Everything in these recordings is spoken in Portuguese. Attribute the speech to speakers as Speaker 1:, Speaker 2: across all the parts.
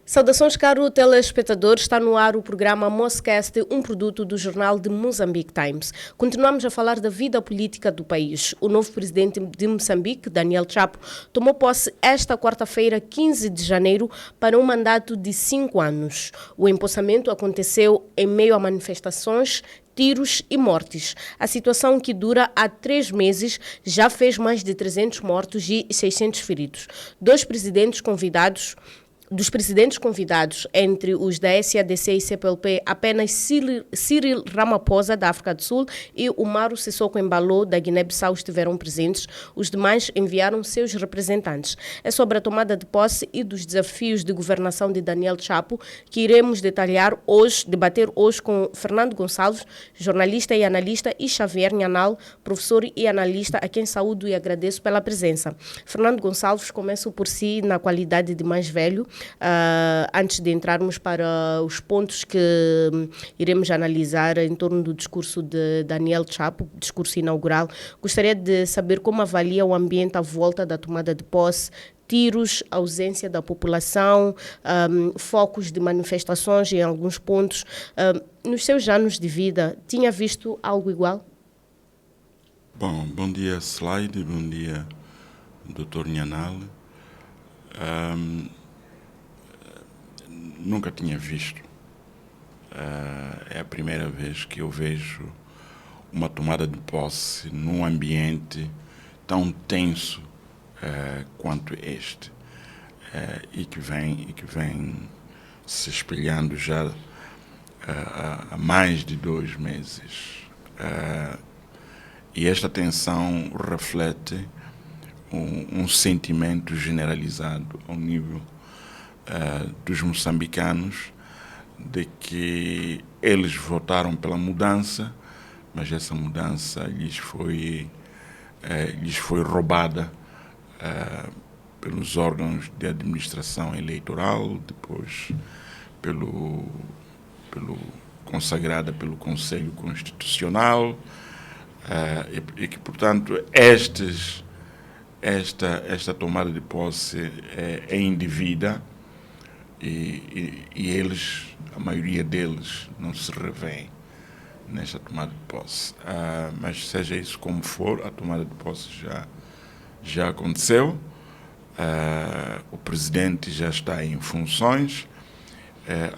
Speaker 1: Saudações, caro telespectador. Está no ar o programa Moscast, um produto do jornal de Mozambique Times. Continuamos a falar da vida política do país. O novo presidente de Moçambique, Daniel Chapo, tomou posse esta quarta-feira, 15 de janeiro, para um mandato de 5 anos. O empossamento aconteceu em meio a manifestações, tiros e mortes. A situação, que dura há 3 meses, já fez mais de 300 mortos e 600 feridos. Dos presidentes convidados, entre os da SADC e CPLP, apenas Cyril Ramaphosa, da África do Sul, e Umaru Sissoko Embalo, da Guiné-Bissau, estiveram presentes. Os demais enviaram seus representantes. É sobre a tomada de posse e dos desafios de governação de Daniel Chapo que iremos debater hoje com Fernando Gonçalves, jornalista e analista, e Xavier Nhanal, professor e analista, a quem saúdo e agradeço pela presença. Fernando Gonçalves, começo por si na qualidade de mais velho. Antes de entrarmos para os pontos que iremos analisar em torno do discurso de Daniel Chapo, discurso inaugural, gostaria de saber como avalia o ambiente à volta da tomada de posse, tiros, ausência da população, focos de manifestações em alguns pontos. Nos seus anos de vida, tinha visto algo igual?
Speaker 2: Bom dia, Slide, bom dia, Dr. Nhanal. Nunca tinha visto. É a primeira vez que eu vejo uma tomada de posse num ambiente tão tenso quanto este, e que vem se espelhando já há mais de 2 meses. E esta tensão reflete um sentimento generalizado ao nível dos moçambicanos, de que eles votaram pela mudança, mas essa mudança lhes foi roubada pelos órgãos de administração eleitoral, depois consagrada pelo Conselho Constitucional, e que, portanto, esta tomada de posse é indevida. E eles, a maioria deles, não se revêem nesta tomada de posse. Mas seja isso como for, a tomada de posse já aconteceu. O presidente já está em funções.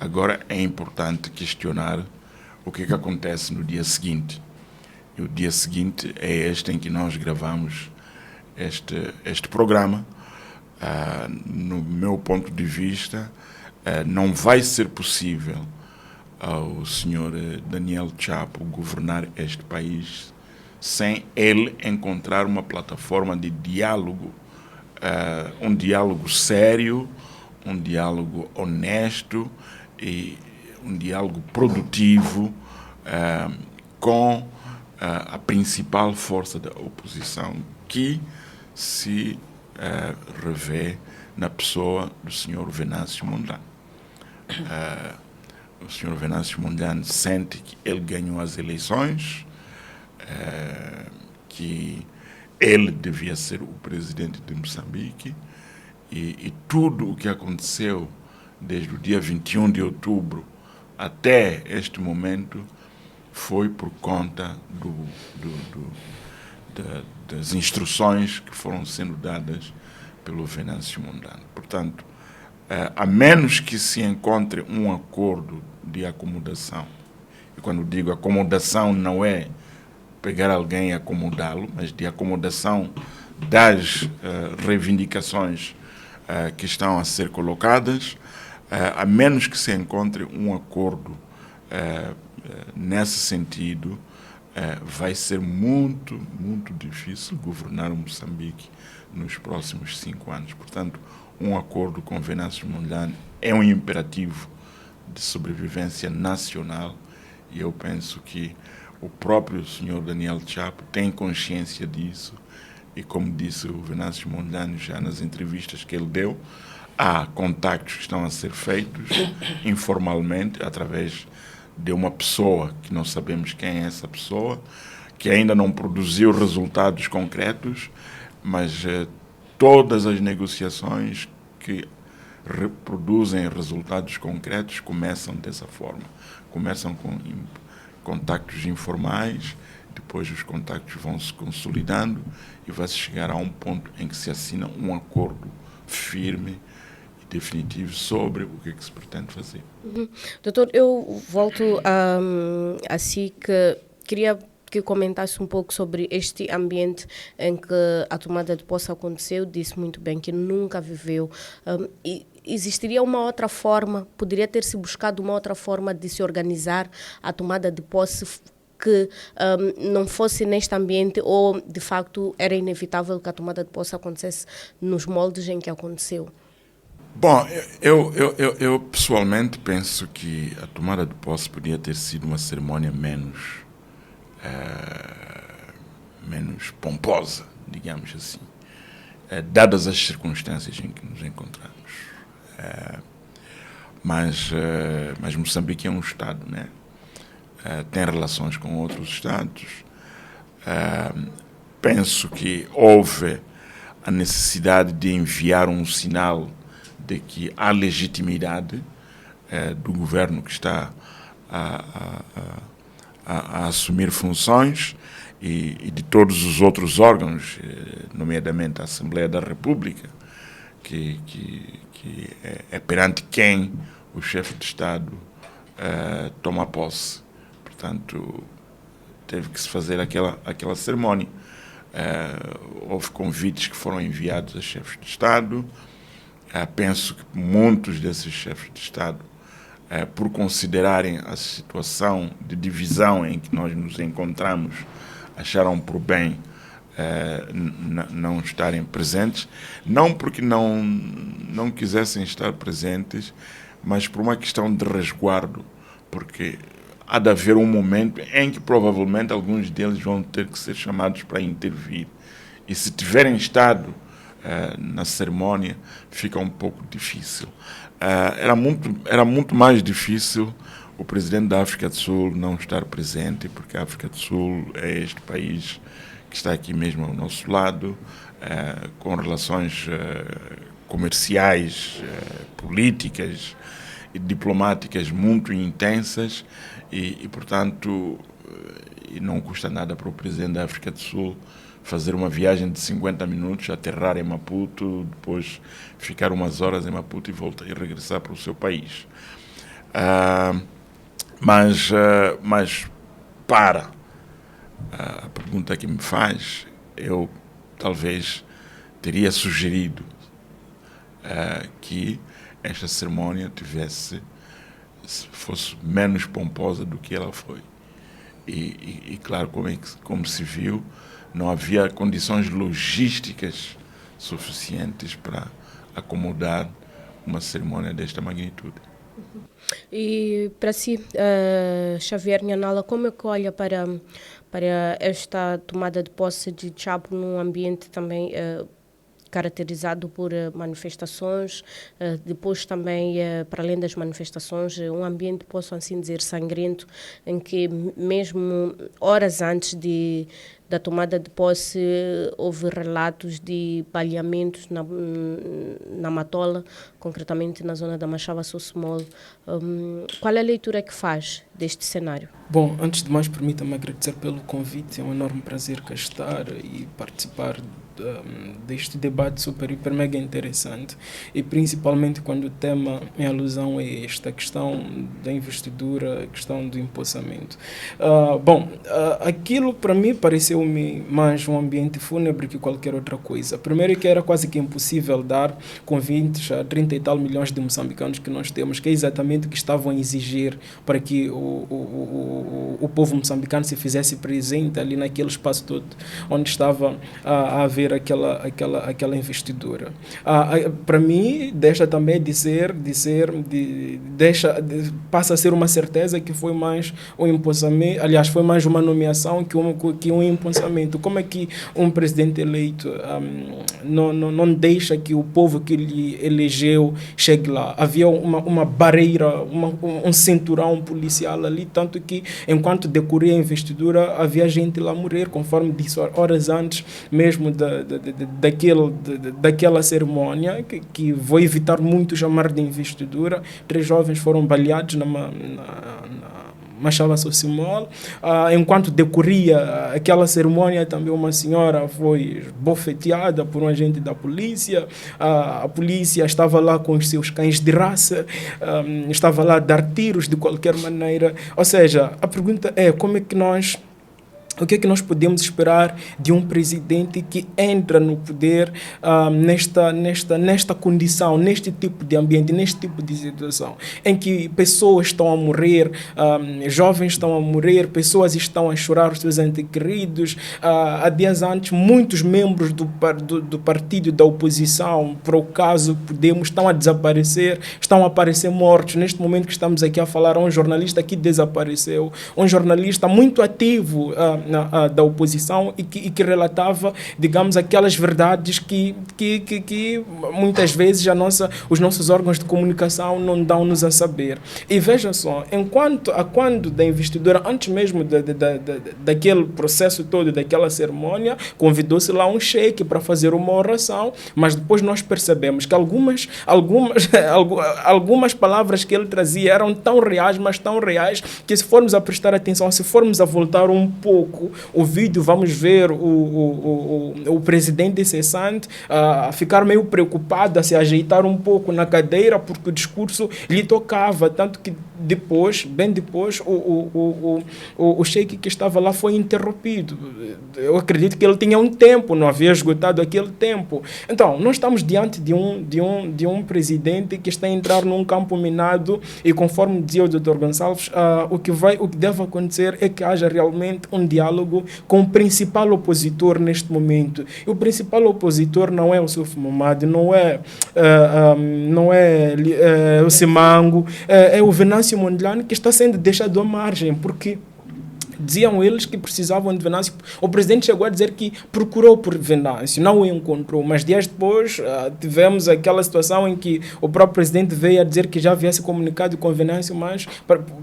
Speaker 2: Agora é importante questionar o que acontece no dia seguinte. E o dia seguinte é este em que nós gravamos este programa. No meu ponto de vista, não vai ser possível ao senhor Daniel Chapo governar este país sem ele encontrar uma plataforma de diálogo, um diálogo sério, um diálogo honesto e um diálogo produtivo com a principal força da oposição, que se revê na pessoa do Sr. Venâncio Mondlane. O Sr. Venâncio Mondlane sente que ele ganhou as eleições, que ele devia ser o presidente de Moçambique, e tudo o que aconteceu desde o dia 21 de outubro até este momento foi por conta das instruções que foram sendo dadas pelo Venâncio Mondlane. Portanto, a menos que se encontre um acordo de acomodação, e quando digo acomodação não é pegar alguém e acomodá-lo, mas de acomodação das reivindicações que estão a ser colocadas, a menos que se encontre um acordo nesse sentido, vai ser muito, muito difícil governar o Moçambique nos próximos 5 anos. Portanto, um acordo com Venâncio Mondlane é um imperativo de sobrevivência nacional, e eu penso que o próprio senhor Daniel Chapo tem consciência disso, e como disse o Venâncio Mondlane já nas entrevistas que ele deu, há contactos que estão a ser feitos informalmente, através de uma pessoa que não sabemos quem é essa pessoa, que ainda não produziu resultados concretos, mas todas as negociações que reproduzem resultados concretos, começam dessa forma. Começam com contactos informais, depois os contactos vão se consolidando e vai-se chegar a um ponto em que se assina um acordo firme e definitivo sobre o que se pretende fazer.
Speaker 1: Doutor, eu volto a si, que queria que comentasse um pouco sobre este ambiente em que a tomada de posse aconteceu. Disse muito bem que nunca viveu. Existiria uma outra forma, poderia ter-se buscado uma outra forma de se organizar a tomada de posse que não fosse neste ambiente, ou de facto era inevitável que a tomada de posse acontecesse nos moldes em que aconteceu?
Speaker 2: Bom, eu pessoalmente penso que a tomada de posse podia ter sido uma cerimônia menos pomposa, digamos assim, dadas as circunstâncias em que nos encontramos. Mas Moçambique é um Estado, né? Tem relações com outros Estados. Penso que houve a necessidade de enviar um sinal de que há legitimidade do governo que está a assumir funções e de todos os outros órgãos, nomeadamente a Assembleia da República, que é perante quem o chefe de Estado toma posse. Portanto, teve que se fazer aquela cerimónia. Houve convites que foram enviados a chefes de Estado. Penso que muitos desses chefes de Estado, por considerarem a situação de divisão em que nós nos encontramos, acharam por bem não estarem presentes, não porque não quisessem estar presentes, mas por uma questão de resguardo, porque há de haver um momento em que provavelmente alguns deles vão ter que ser chamados para intervir. E se tiverem estado na cerimônia, fica um pouco difícil. Era muito mais difícil o presidente da África do Sul não estar presente, porque a África do Sul é este país que está aqui mesmo ao nosso lado, com relações comerciais, políticas e diplomáticas muito intensas, e portanto, não custa nada para o presidente da África do Sul fazer uma viagem de 50 minutos, aterrar em Maputo, depois ficar umas horas em Maputo e regressar para o seu país. Mas para a pergunta que me faz, eu talvez teria sugerido que esta cerimônia fosse menos pomposa do que ela foi. E claro, como se viu, não havia condições logísticas suficientes para acomodar uma cerimônia desta magnitude.
Speaker 1: E para si, Xavier Nhanala, como é que olha para esta tomada de posse de Tchabo num ambiente também caracterizado por manifestações, depois também, para além das manifestações, um ambiente, posso assim dizer, sangrento, em que mesmo horas antes da tomada de posse houve relatos de baleamentos na Matola, concretamente na zona da Machava-Sossomol. Qual é a leitura que faz deste cenário?
Speaker 3: Bom, antes de mais, permita-me agradecer pelo convite. É um enorme prazer cá estar e participar deste debate super, hiper, mega interessante, e principalmente quando o tema em alusão é esta questão da investidura, a questão do empossamento. Aquilo para mim pareceu-me mais um ambiente fúnebre que qualquer outra coisa. Primeiro que era quase que impossível dar convites a 30 e tal milhões de moçambicanos que nós temos, que é exatamente o que estavam a exigir para que o povo moçambicano se fizesse presente ali naquele espaço todo onde estava a haver aquela investidura. Para mim, deixa também passa a ser uma certeza que foi mais um empossamento, aliás, foi mais uma nomeação que um empossamento. Como é que um presidente eleito não deixa que o povo que lhe elegeu chegue lá? Havia uma barreira, um cinturão policial ali, tanto que enquanto decorria a investidura havia gente lá a morrer, conforme disse horas antes mesmo daquela cerimónia, que vou evitar muito chamar de investidura. 3 jovens foram baleados na Machala Sossimol. Enquanto decorria aquela cerimônia, também uma senhora foi bofeteada por um agente da polícia. A polícia estava lá com os seus cães de raça, estava lá a dar tiros de qualquer maneira. Ou seja, a pergunta é o que é que nós podemos esperar de um presidente que entra no poder nesta condição, neste tipo de ambiente, neste tipo de situação, em que pessoas estão a morrer, jovens estão a morrer, pessoas estão a chorar os seus entes queridos. Há dias antes, muitos membros do partido da oposição, para o caso Podemos, estão a desaparecer, estão a aparecer mortos. Neste momento que estamos aqui a falar, há um jornalista que desapareceu, um jornalista muito ativo da oposição e que relatava, digamos, aquelas verdades que muitas vezes os nossos órgãos de comunicação não dão-nos a saber. E veja só, quando da investidura, antes mesmo daquele processo todo, daquela cerimônia, convidou-se lá um sheik para fazer uma oração, mas depois nós percebemos que algumas palavras que ele trazia eram tão reais, mas tão reais, que se formos a prestar atenção, se formos a voltar um pouco o vídeo, vamos ver o presidente cessante a ficar meio preocupado, a se ajeitar um pouco na cadeira, porque o discurso lhe tocava, tanto que bem depois, o sheik que estava lá foi interrompido. Eu acredito que ele tinha um tempo, não havia esgotado aquele tempo. Então, nós estamos diante de um presidente que está a entrar num campo minado e, conforme dizia o Dr. Gonçalves, o que deve acontecer é que haja realmente um diálogo com o principal opositor neste momento. E o principal opositor não é o Suf Momad, não é o Simango, é o Venâncio Mondlane, que está sendo deixado à margem, porque diziam eles que precisavam de Venâncio. O presidente chegou a dizer que procurou por Venâncio, não o encontrou, mas dias depois tivemos aquela situação em que o próprio presidente veio a dizer que já havia se comunicado com Venâncio, mas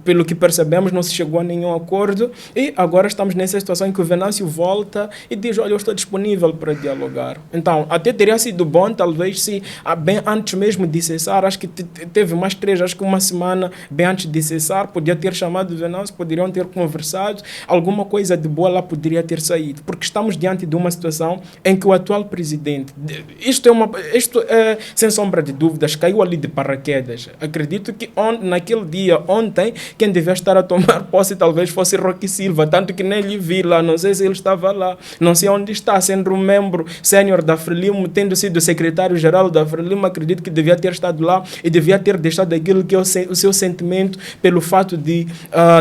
Speaker 3: pelo que percebemos não se chegou a nenhum acordo, e agora estamos nessa situação em que o Venâncio volta e diz: olha, eu estou disponível para dialogar. Então, até teria sido bom, talvez, se bem antes mesmo de cessar, acho que teve mais 3, acho que uma semana bem antes de cessar, podia ter chamado o Venâncio, poderiam ter conversado, alguma coisa de boa lá poderia ter saído, porque estamos diante de uma situação em que o atual presidente, isto é sem sombra de dúvidas, caiu ali de paraquedas. Acredito que naquele dia, ontem, quem devia estar a tomar posse talvez fosse Roque Silva, tanto que nem lhe vi lá, não sei se ele estava lá, não sei onde está, sendo um membro sénior da Frelimo, tendo sido secretário-geral da Frelimo, acredito que devia ter estado lá e devia ter deixado aquilo que é o seu sentimento pelo fato de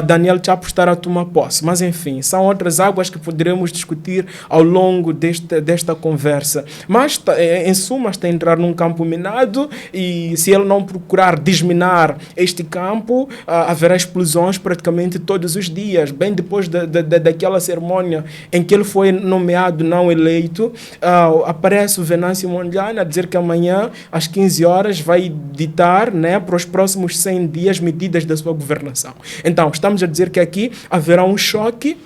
Speaker 3: Daniel Chapo estar a tomar posse. Mas, enfim, são outras águas que poderemos discutir ao longo desta conversa. Mas, em suma, está a entrar num campo minado e, se ele não procurar desminar este campo, haverá explosões praticamente todos os dias. Bem depois daquela cerimônia em que ele foi nomeado, não eleito, aparece o Venâncio Mondlane a dizer que amanhã, às 15 horas, vai ditar, né, para os próximos 100 dias medidas da sua governação. Então, estamos a dizer que aqui haverá um choque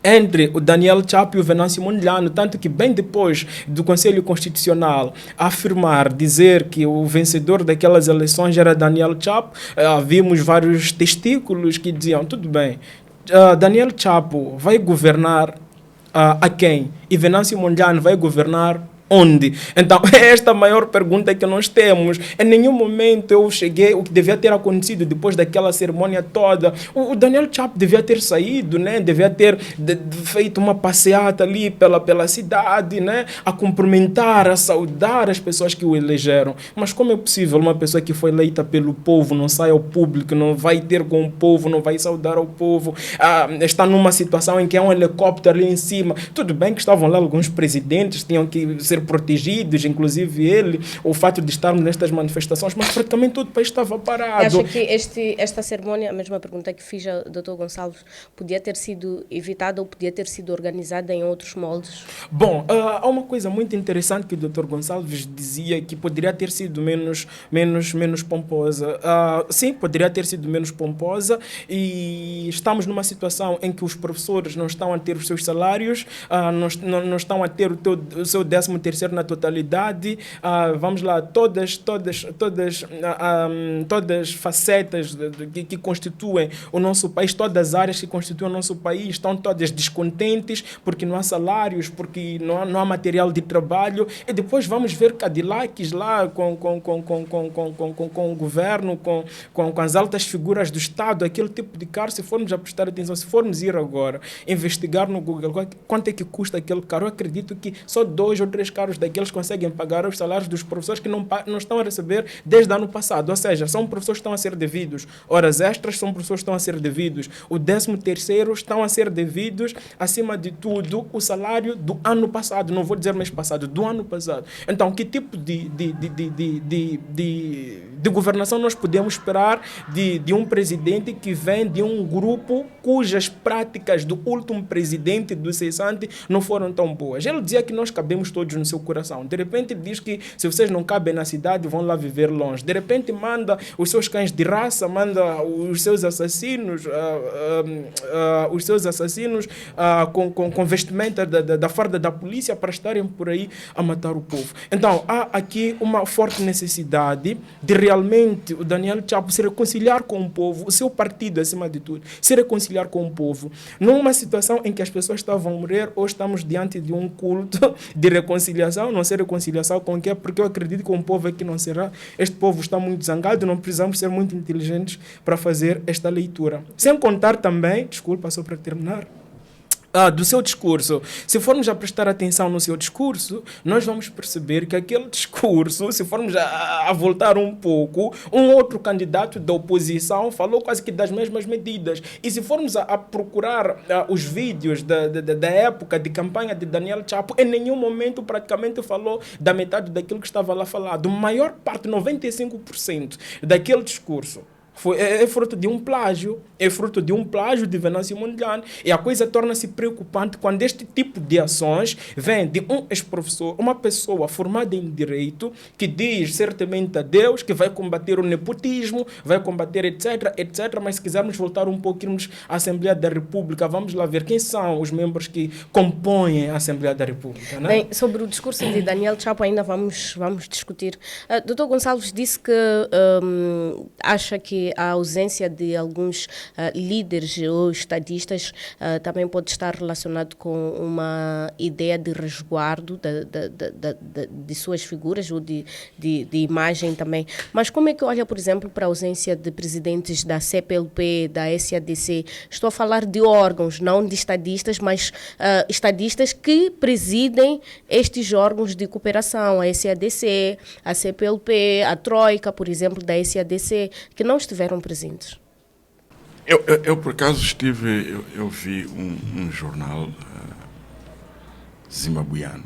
Speaker 3: entre o Daniel Chapo e o Venâncio Mondlane, tanto que bem depois do Conselho Constitucional dizer que o vencedor daquelas eleições era Daniel Chapo, vimos vários testículos que diziam: tudo bem, Daniel Chapo vai governar a quem? E Venâncio Mondlane vai governar onde? Então, esta é a maior pergunta que nós temos. Em nenhum momento eu cheguei, o que devia ter acontecido depois daquela cerimônia toda, o Daniel Chapo devia ter saído, né? Devia ter feito uma passeata ali pela cidade, né? A cumprimentar, a saudar as pessoas que o elegeram. Mas como é possível uma pessoa que foi eleita pelo povo não sai ao público, não vai ter com o povo, não vai saudar ao povo, está numa situação em que há um helicóptero ali em cima? Tudo bem que estavam lá alguns presidentes, tinham que ser ser protegidos, inclusive ele, o fato de estarmos nestas manifestações, mas praticamente todo o país estava parado.
Speaker 1: Acha que esta cerimônia, a mesma pergunta que fiz ao Dr. Gonçalves, podia ter sido evitada ou podia ter sido organizada em outros moldes?
Speaker 3: Bom, há uma coisa muito interessante que o Dr. Gonçalves dizia, que poderia ter sido menos pomposa. Sim, poderia ter sido menos pomposa, e estamos numa situação em que os professores não estão a ter os seus salários, não estão a ter o seu 13º na totalidade. Vamos lá, todas as facetas que constituem o nosso país, todas as áreas que constituem o nosso país estão todas descontentes porque não há salários, porque não há material de trabalho. E depois vamos ver Cadillacs lá com o governo, com as altas figuras do Estado, aquele tipo de carro. Se formos a prestar atenção, se formos ir agora investigar no Google quanto é que custa aquele carro, eu acredito que só 2 ou 3 carros daqueles conseguem pagar os salários dos professores que não estão a receber desde o ano passado. Ou seja, são professores que estão a ser devidos, horas extras são professores que estão a ser devidos, o 13º estão a ser devidos, acima de tudo, o salário do ano passado, não vou dizer mês passado, do ano passado. Então, que tipo de governação nós podemos esperar de um presidente que vem de um grupo cujas práticas do último presidente do cessante não foram tão boas? Ele dizia que nós cabemos todos no seu coração. De repente diz que se vocês não cabem na cidade, vão lá viver longe. De repente manda os seus cães de raça, manda os seus assassinos, com vestimenta da farda da polícia para estarem por aí a matar o povo. Então, há aqui uma forte necessidade de realmente o Daniel Chapo se reconciliar com o povo, o seu partido, acima de tudo, se reconciliar com o povo. Numa situação em que as pessoas estavam a morrer, hoje estamos diante de um culto de reconciliação. Não sei reconciliação com o quê? Porque eu acredito que um povo aqui não será. Este povo está muito zangado, não precisamos ser muito inteligentes para fazer esta leitura. Sem contar também, desculpa, só para terminar, do seu discurso. Se formos a prestar atenção no seu discurso, nós vamos perceber que aquele discurso, se formos a voltar um pouco, um outro candidato da oposição falou quase que das mesmas medidas. E se formos a procurar os vídeos da época de campanha de Daniel Chapo, em nenhum momento praticamente falou da metade daquilo que estava lá falado. A maior parte, 95% daquele discurso, é fruto de um plágio, de Venâncio Mondlane, e a coisa torna-se preocupante quando este tipo de ações vem de um ex-professor, uma pessoa formada em direito, que diz certamente a Deus que vai combater o nepotismo, vai combater etc, mas se quisermos voltar um pouquinho à Assembleia da República, vamos lá ver quem são os membros que compõem a Assembleia da República, né?
Speaker 1: Bem, sobre o discurso de Daniel Chapo ainda vamos discutir. Dr. Gonçalves disse que acha que a ausência de alguns líderes ou estadistas também pode estar relacionado com uma ideia de resguardo de suas figuras ou de imagem também. Mas como é que olha, por exemplo, para a ausência de presidentes da CPLP, da SADC? Estou a falar de órgãos, não de estadistas, mas estadistas que presidem estes órgãos de cooperação, a SADC, a CPLP, a Troika, por exemplo, da SADC, que não estiveram presentes.
Speaker 2: Eu por acaso eu vi um jornal zimbabuiano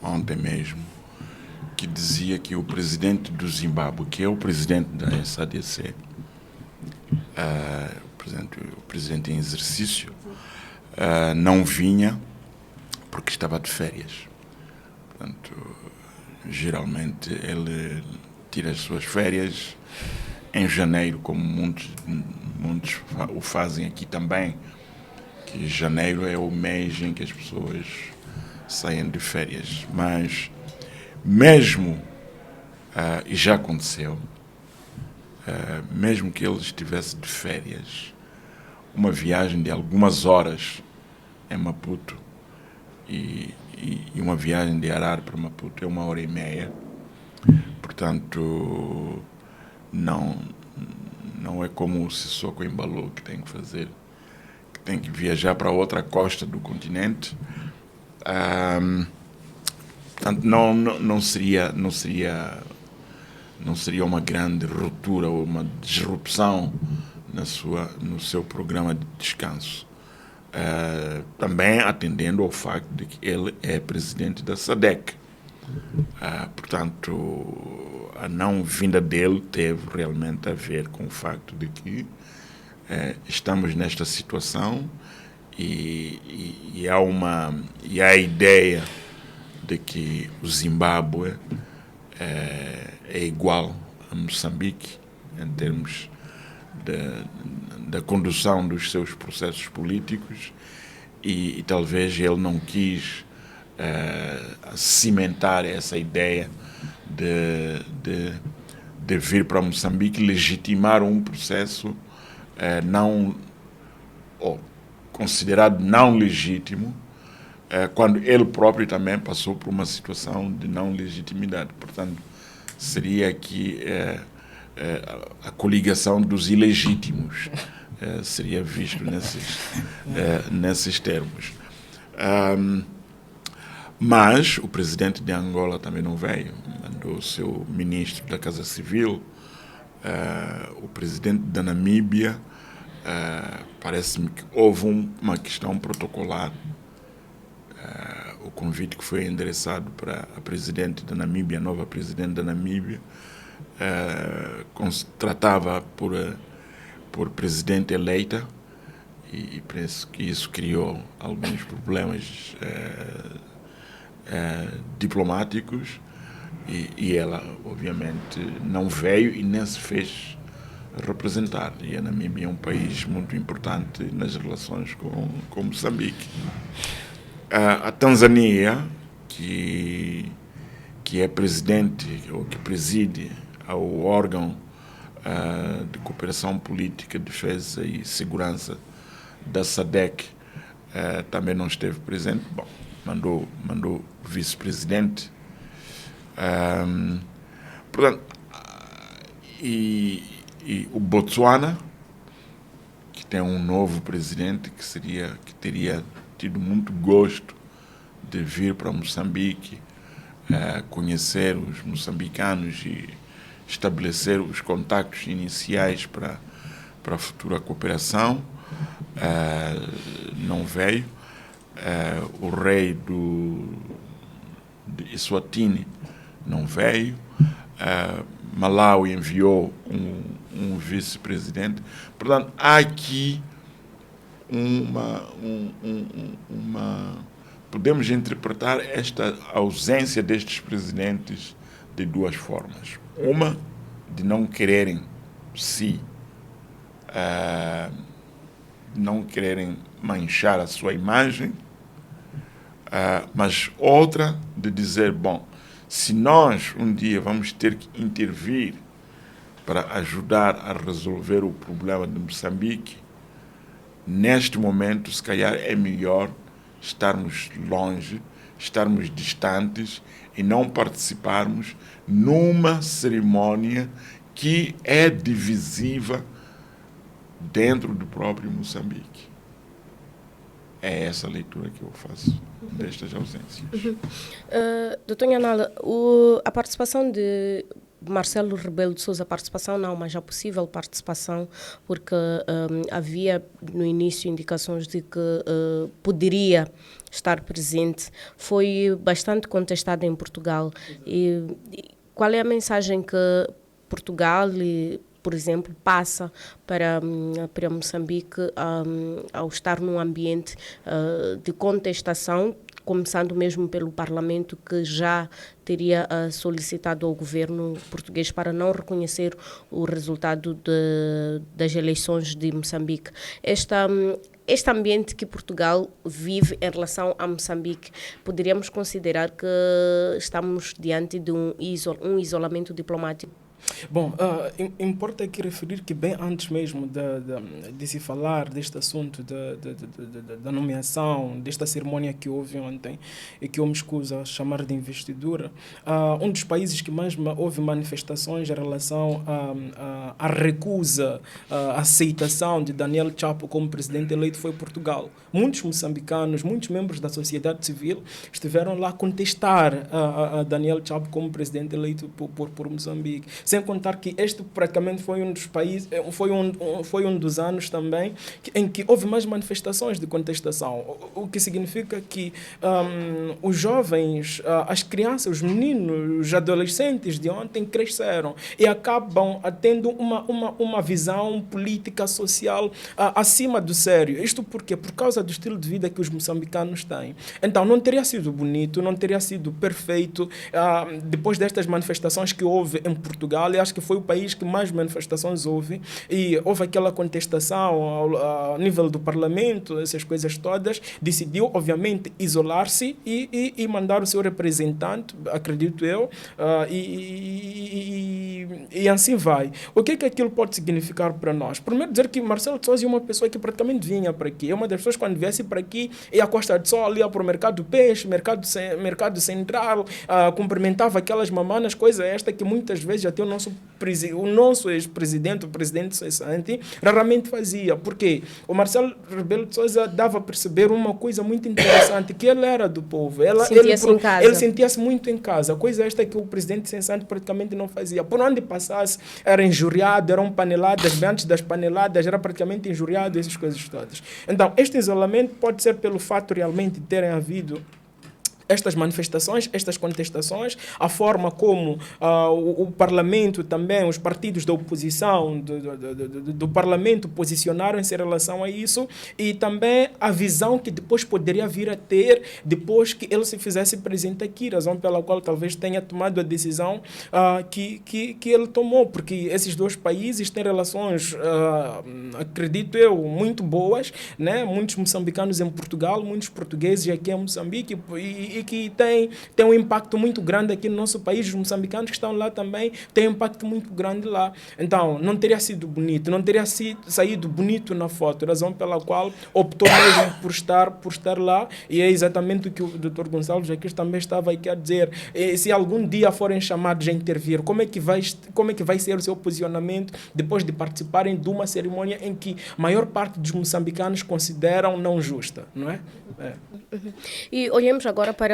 Speaker 2: ontem mesmo, que dizia que o presidente do Zimbábue, que é o presidente da SADC, o presidente em exercício, não vinha porque estava de férias. Portanto, geralmente ele tira as suas férias em janeiro, como muitos o fazem aqui também, que janeiro é o mês em que as pessoas saem de férias. Mas mesmo, e já aconteceu, mesmo que ele estivesse de férias, uma viagem de algumas horas em Maputo e uma viagem de Harare para Maputo é 1h30. Portanto, não é como o Sissoko Embaló, que tem que viajar para outra costa do continente. Portanto, não seria uma grande ruptura ou uma disrupção no seu programa de descanso. também atendendo ao facto de que ele é presidente da SADC. Portanto, a não vinda dele teve realmente a ver com o facto de que estamos nesta situação e há a ideia de que o Zimbábue é igual a Moçambique em termos da condução dos seus processos políticos e talvez ele não quis cimentar essa ideia de vir para Moçambique legitimar um processo considerado não legítimo, quando ele próprio também passou por uma situação de não legitimidade. Portanto, seria aqui a coligação dos ilegítimos, seria visto nesses termos. Mas o presidente de Angola também não veio, mandou o seu ministro da Casa Civil, o presidente da Namíbia. Parece-me que houve uma questão protocolar. O convite que foi endereçado para a presidente da Namíbia, a nova presidente da Namíbia, tratava por presidente eleita e penso que isso criou alguns problemas diplomáticos e ela, obviamente, não veio e nem se fez representar. E a Namíbia é um país muito importante nas relações com Moçambique. A Tanzânia, que é presidente ou que preside ao órgão de cooperação política, defesa e segurança da SADC, também não esteve presente. Bom, mandou o vice-presidente. Portanto, e o Botsuana, que tem um novo presidente que teria tido muito gosto de vir para Moçambique, conhecer os moçambicanos e estabelecer os contactos iniciais para a futura cooperação, não veio. O rei de Eswatini não veio. Malawi enviou um vice-presidente. Portanto, há aqui podemos interpretar esta ausência destes presidentes de duas formas. Uma, de não quererem não quererem manchar a sua imagem, mas outra, de dizer, bom, se nós um dia vamos ter que intervir para ajudar a resolver o problema de Moçambique, neste momento, se calhar, é melhor estarmos longe, estarmos distantes e não participarmos numa cerimônia que é divisiva dentro do próprio Moçambique. É essa a leitura que eu faço destas ausências.
Speaker 1: Doutor Nhanala, a participação de Marcelo Rebelo de Sousa, participação não, mas a possível participação, porque havia no início indicações de que poderia estar presente, foi bastante contestada em Portugal. E qual é a mensagem que Portugal, por exemplo, passa para Moçambique ao estar num ambiente de contestação, começando mesmo pelo Parlamento, que já teria solicitado ao governo português para não reconhecer o resultado das eleições de Moçambique. Este ambiente que Portugal vive em relação a Moçambique, poderíamos considerar que estamos diante de um isolamento diplomático?
Speaker 3: Bom, importa aqui referir que bem antes mesmo de se falar deste assunto da nomeação, desta cerimônia que houve ontem e que eu me escuso a chamar de investidura, um dos países que mais houve manifestações em relação à recusa, à aceitação de Daniel Chapo como presidente eleito foi Portugal. Muitos moçambicanos, muitos membros da sociedade civil estiveram lá a contestar a Daniel Chapo como presidente eleito por Moçambique. Sem contar que este praticamente foi um dos países, foi um dos anos também em que houve mais manifestações de contestação, o que significa que os jovens, as crianças, os meninos, os adolescentes de ontem cresceram e acabam tendo uma visão política, social acima do sério. Isto por quê? Por causa do estilo de vida que os moçambicanos têm. Então, não teria sido bonito, não teria sido perfeito depois destas manifestações que houve em Portugal. Eu acho que foi o país que mais manifestações houve e houve aquela contestação ao nível do parlamento, essas coisas todas. Decidiu, obviamente, isolar-se e mandar o seu representante, acredito eu, e assim vai. O que é que aquilo pode significar para nós? Primeiro, dizer que Marcelo de Sousa é uma pessoa que praticamente vinha para aqui. É uma das pessoas, quando viesse para aqui, ia à Costa do Sol, ia para o Mercado do Peixe, Mercado Central, cumprimentava aquelas mamanas, coisa esta que muitas vezes até o nosso ex-presidente, o presidente cessante, raramente fazia. Porque o Marcelo Rebelo de Sousa dava a perceber uma coisa muito interessante, que ele era do povo. Ele sentia-se muito em casa. Coisa esta que o presidente cessante praticamente não fazia. Por onde passasse, era injuriado, eram paneladas, antes das paneladas, era praticamente injuriado, essas coisas todas. Então, este isolamento pode ser pelo fato realmente de terem havido estas manifestações, estas contestações, a forma como o Parlamento também, os partidos da oposição do Parlamento posicionaram-se em relação a isso e também a visão que depois poderia vir a ter depois que ele se fizesse presente aqui, razão pela qual talvez tenha tomado a decisão que ele tomou, porque esses dois países têm relações, acredito eu, muito boas, né? Muitos moçambicanos em Portugal, muitos portugueses aqui em Moçambique e que tem um impacto muito grande aqui no nosso país. Os moçambicanos que estão lá também têm um impacto muito grande lá. Então, não teria sido bonito, não teria saído bonito na foto, razão pela qual optou mesmo por estar lá, e é exatamente o que o Dr. Gonçalves aqui também estava aqui a dizer. Se algum dia forem chamados a intervir, como é que vai ser o seu posicionamento depois de participarem de uma cerimônia em que a maior parte dos moçambicanos consideram não justa, não é?
Speaker 1: E olhemos agora para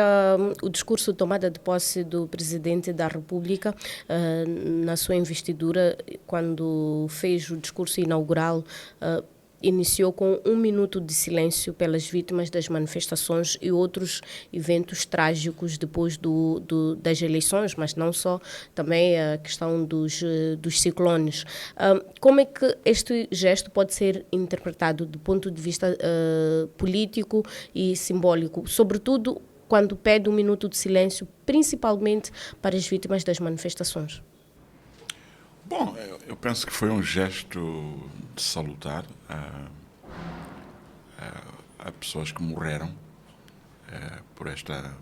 Speaker 1: o discurso de tomada de posse do Presidente da República na sua investidura, quando fez o discurso inaugural. Iniciou com 1 minuto de silêncio pelas vítimas das manifestações e outros eventos trágicos depois das eleições, mas não só, também a questão dos ciclones. Como é que este gesto pode ser interpretado do ponto de vista político e simbólico, sobretudo quando pede 1 minuto de silêncio, principalmente para as vítimas das manifestações?
Speaker 2: Bom, eu penso que foi um gesto de salutar a pessoas que morreram por esta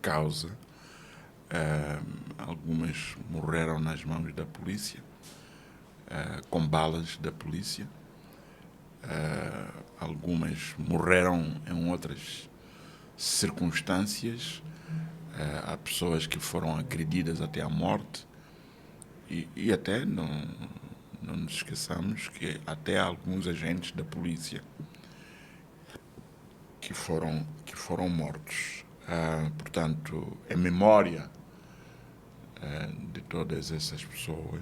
Speaker 2: causa. Algumas morreram nas mãos da polícia, com balas da polícia. Algumas morreram em outras circunstâncias. Há pessoas que foram agredidas até à morte. E até não nos esqueçamos que até alguns agentes da polícia que foram mortos. Portanto, em memória de todas essas pessoas,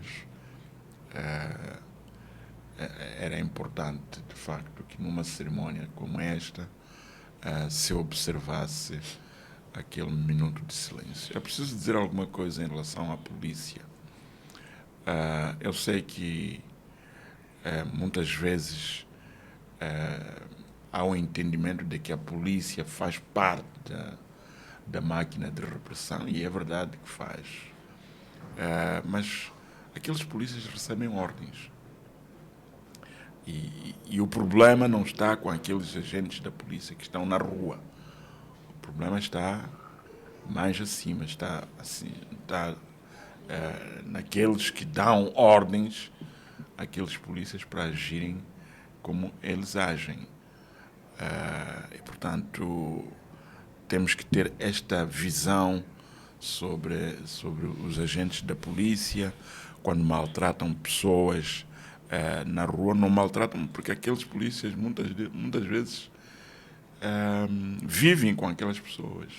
Speaker 2: era importante, de facto, que numa cerimônia como esta se observasse aquele minuto de silêncio. É preciso dizer alguma coisa em relação à polícia. Eu sei que muitas vezes há um entendimento de que a polícia faz parte da máquina de repressão, e é verdade que faz. Mas aqueles polícias recebem ordens. E o problema não está com aqueles agentes da polícia que estão na rua. O problema está mais acima, está naqueles que dão ordens àqueles polícias para agirem como eles agem. E, portanto, temos que ter esta visão sobre os agentes da polícia. Quando maltratam pessoas na rua, não maltratam porque aqueles polícias muitas vezes vivem com aquelas pessoas.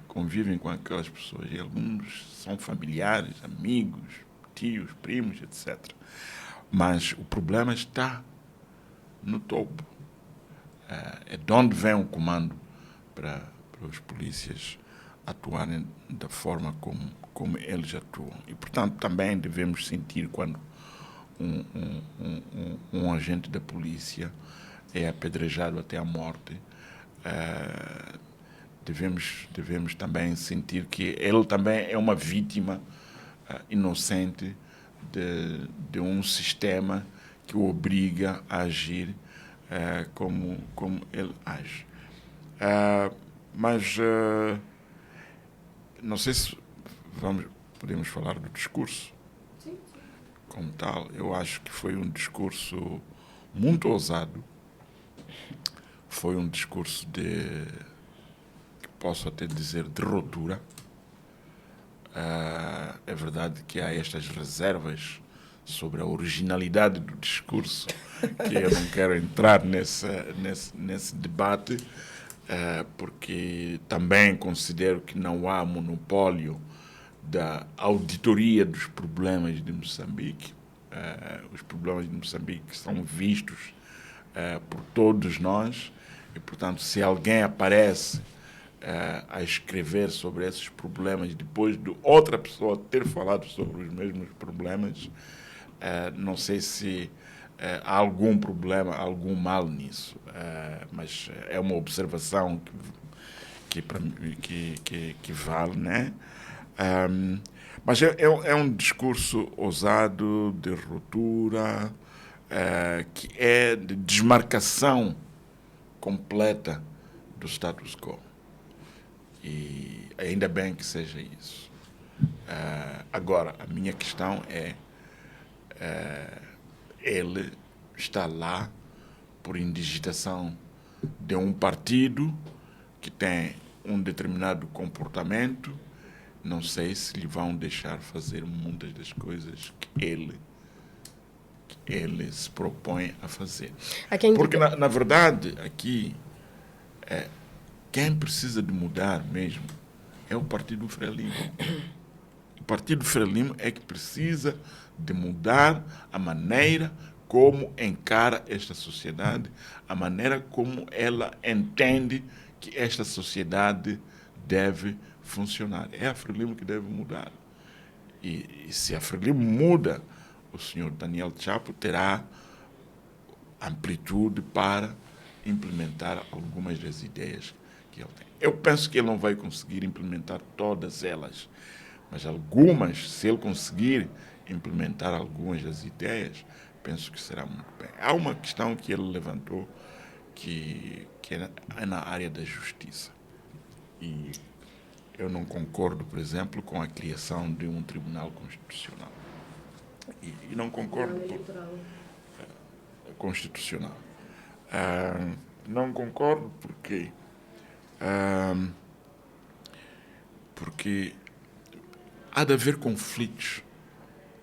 Speaker 2: convivem com aquelas pessoas, e alguns são familiares, amigos, tios, primos, etc. Mas o problema está no topo. É de onde vem o comando para os polícias atuarem da forma como eles atuam. E, portanto, também devemos sentir quando um agente da polícia é apedrejado até a morte. Devemos também sentir que ele também é uma vítima inocente de um sistema que o obriga a agir como ele age. Mas não sei se podemos falar do discurso.
Speaker 1: Sim.
Speaker 2: Como tal. Eu acho que foi um discurso muito ousado. Foi um discurso que posso até dizer, de ruptura. É verdade que há estas reservas sobre a originalidade do discurso, que eu não quero entrar nesse debate, porque também considero que não há monopólio da auditoria dos problemas de Moçambique. Os problemas de Moçambique são vistos por todos nós e, portanto, se alguém aparece a escrever sobre esses problemas depois de outra pessoa ter falado sobre os mesmos problemas, não sei se há algum problema, algum mal nisso, mas é uma observação que vale, né? Mas é um discurso ousado, de ruptura, que é de desmarcação completa do status quo. E ainda bem que seja isso. Agora, a minha questão é, ele está lá por indigitação de um partido que tem um determinado comportamento. Não sei se lhe vão deixar fazer muitas das coisas que ele se propõe a fazer. Porque, na verdade, aqui, quem precisa de mudar mesmo é o Partido Frelimo. O Partido Frelimo é que precisa de mudar a maneira como encara esta sociedade, a maneira como ela entende que esta sociedade deve funcionar. É a Frelimo que deve mudar. E se a Frelimo muda, o senhor Daniel Chapo terá amplitude para implementar algumas das ideias que ele tem. Eu penso que ele não vai conseguir implementar todas elas, mas algumas, se ele conseguir implementar algumas das ideias, penso que será muito bem. Há uma questão que ele levantou que é na área da justiça. E eu não concordo, por exemplo, com a criação de um tribunal constitucional. E não concordo constitucional. Não concordo porque há de haver conflitos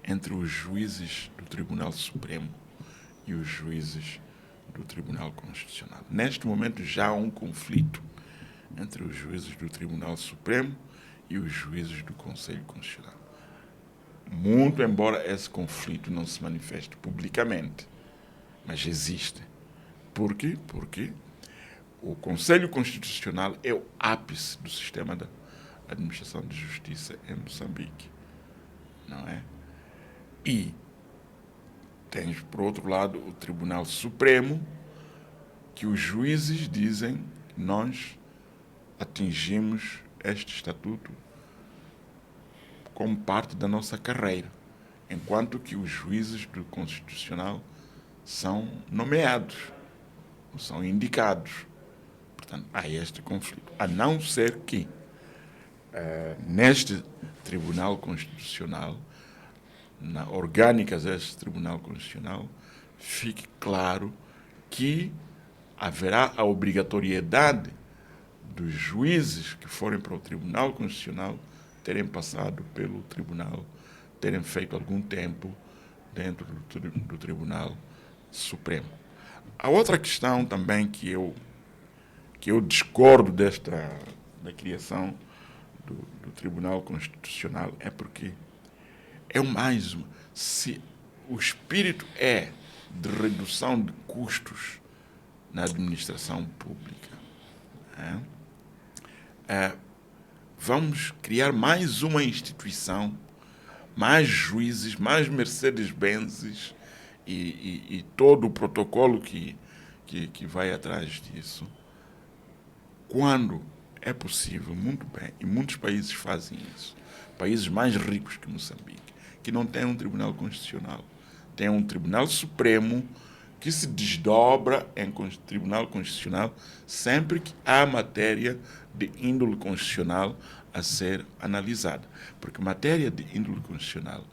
Speaker 2: entre os juízes do Tribunal Supremo e os juízes do Tribunal Constitucional. Neste momento já há um conflito entre os juízes do Tribunal Supremo e os juízes do Conselho Constitucional. Muito embora esse conflito não se manifeste publicamente, mas existe. Por quê? Porque o Conselho Constitucional é o ápice do sistema da administração de justiça em Moçambique, não é? E tens, por outro lado, o Tribunal Supremo, que os juízes dizem que nós atingimos este estatuto como parte da nossa carreira, enquanto que os juízes do Constitucional são nomeados, são indicados. Portanto, há este conflito. A não ser que, neste Tribunal Constitucional, na orgânica deste Tribunal Constitucional, fique claro que haverá a obrigatoriedade dos juízes que forem para o Tribunal Constitucional terem passado pelo Tribunal, terem feito algum tempo dentro do Tribunal Supremo. A outra questão também que eu discordo desta da criação do Tribunal Constitucional é porque se o espírito é de redução de custos na administração pública, vamos criar mais uma instituição, mais juízes, mais Mercedes-Benzes e todo o protocolo que vai atrás disso. Quando é possível, muito bem, e muitos países fazem isso, países mais ricos que Moçambique, que não têm um Tribunal Constitucional, tem um Tribunal Supremo que se desdobra em Tribunal Constitucional sempre que há matéria de índole constitucional a ser analisada. Porque matéria de índole constitucional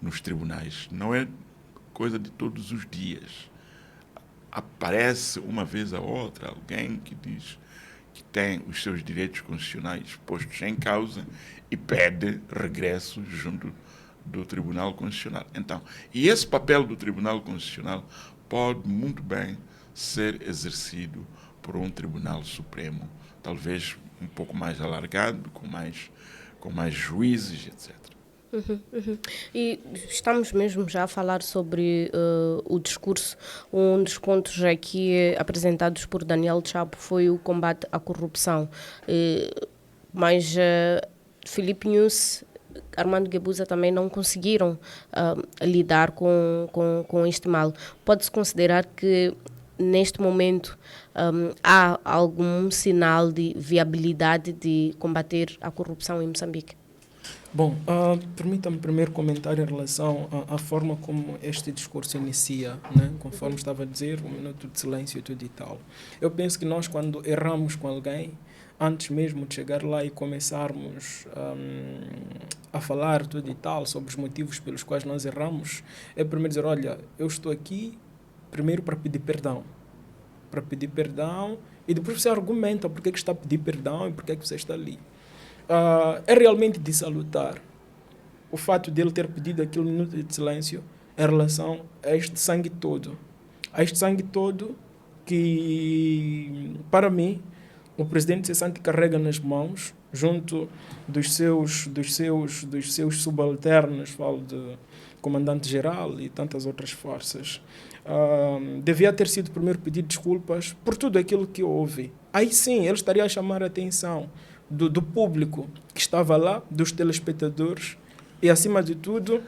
Speaker 2: nos tribunais não é coisa de todos os dias. Aparece uma vez a outra alguém que diz que tem os seus direitos constitucionais postos em causa e pede regresso junto do Tribunal Constitucional. Então, e esse papel do Tribunal Constitucional pode muito bem ser exercido por um Tribunal Supremo, talvez um pouco mais alargado, com mais juízes, etc.
Speaker 1: E estamos mesmo já a falar sobre o discurso. Um dos pontos aqui apresentados por Daniel Chapo foi o combate à corrupção. Mas Filipe Nunes, Armando Guebuza também não conseguiram lidar com este mal. Pode-se considerar que neste momento há algum sinal de viabilidade de combater a corrupção em Moçambique?
Speaker 3: Bom, permita-me primeiro comentar em relação à forma como este discurso inicia, né? Conforme estava a dizer, um minuto de silêncio e tudo e tal. Eu penso que nós, quando erramos com alguém, antes mesmo de chegar lá e começarmos a falar tudo e tal sobre os motivos pelos quais nós erramos, é primeiro dizer, olha, eu estou aqui primeiro para pedir perdão. Para pedir perdão e depois você argumenta por que está a pedir perdão e por que você está ali. É realmente de salutar o fato de ele ter pedido aquele minuto de silêncio em relação a este sangue todo. A este sangue todo que, para mim, o presidente Cessante carrega nas mãos, junto dos seus subalternos, falo de comandante-geral e tantas outras forças. Devia ter sido primeiro pedir desculpas por tudo aquilo que houve. Aí sim, ele estaria a chamar a atenção do público que estava lá, dos telespectadores e, acima de tudo,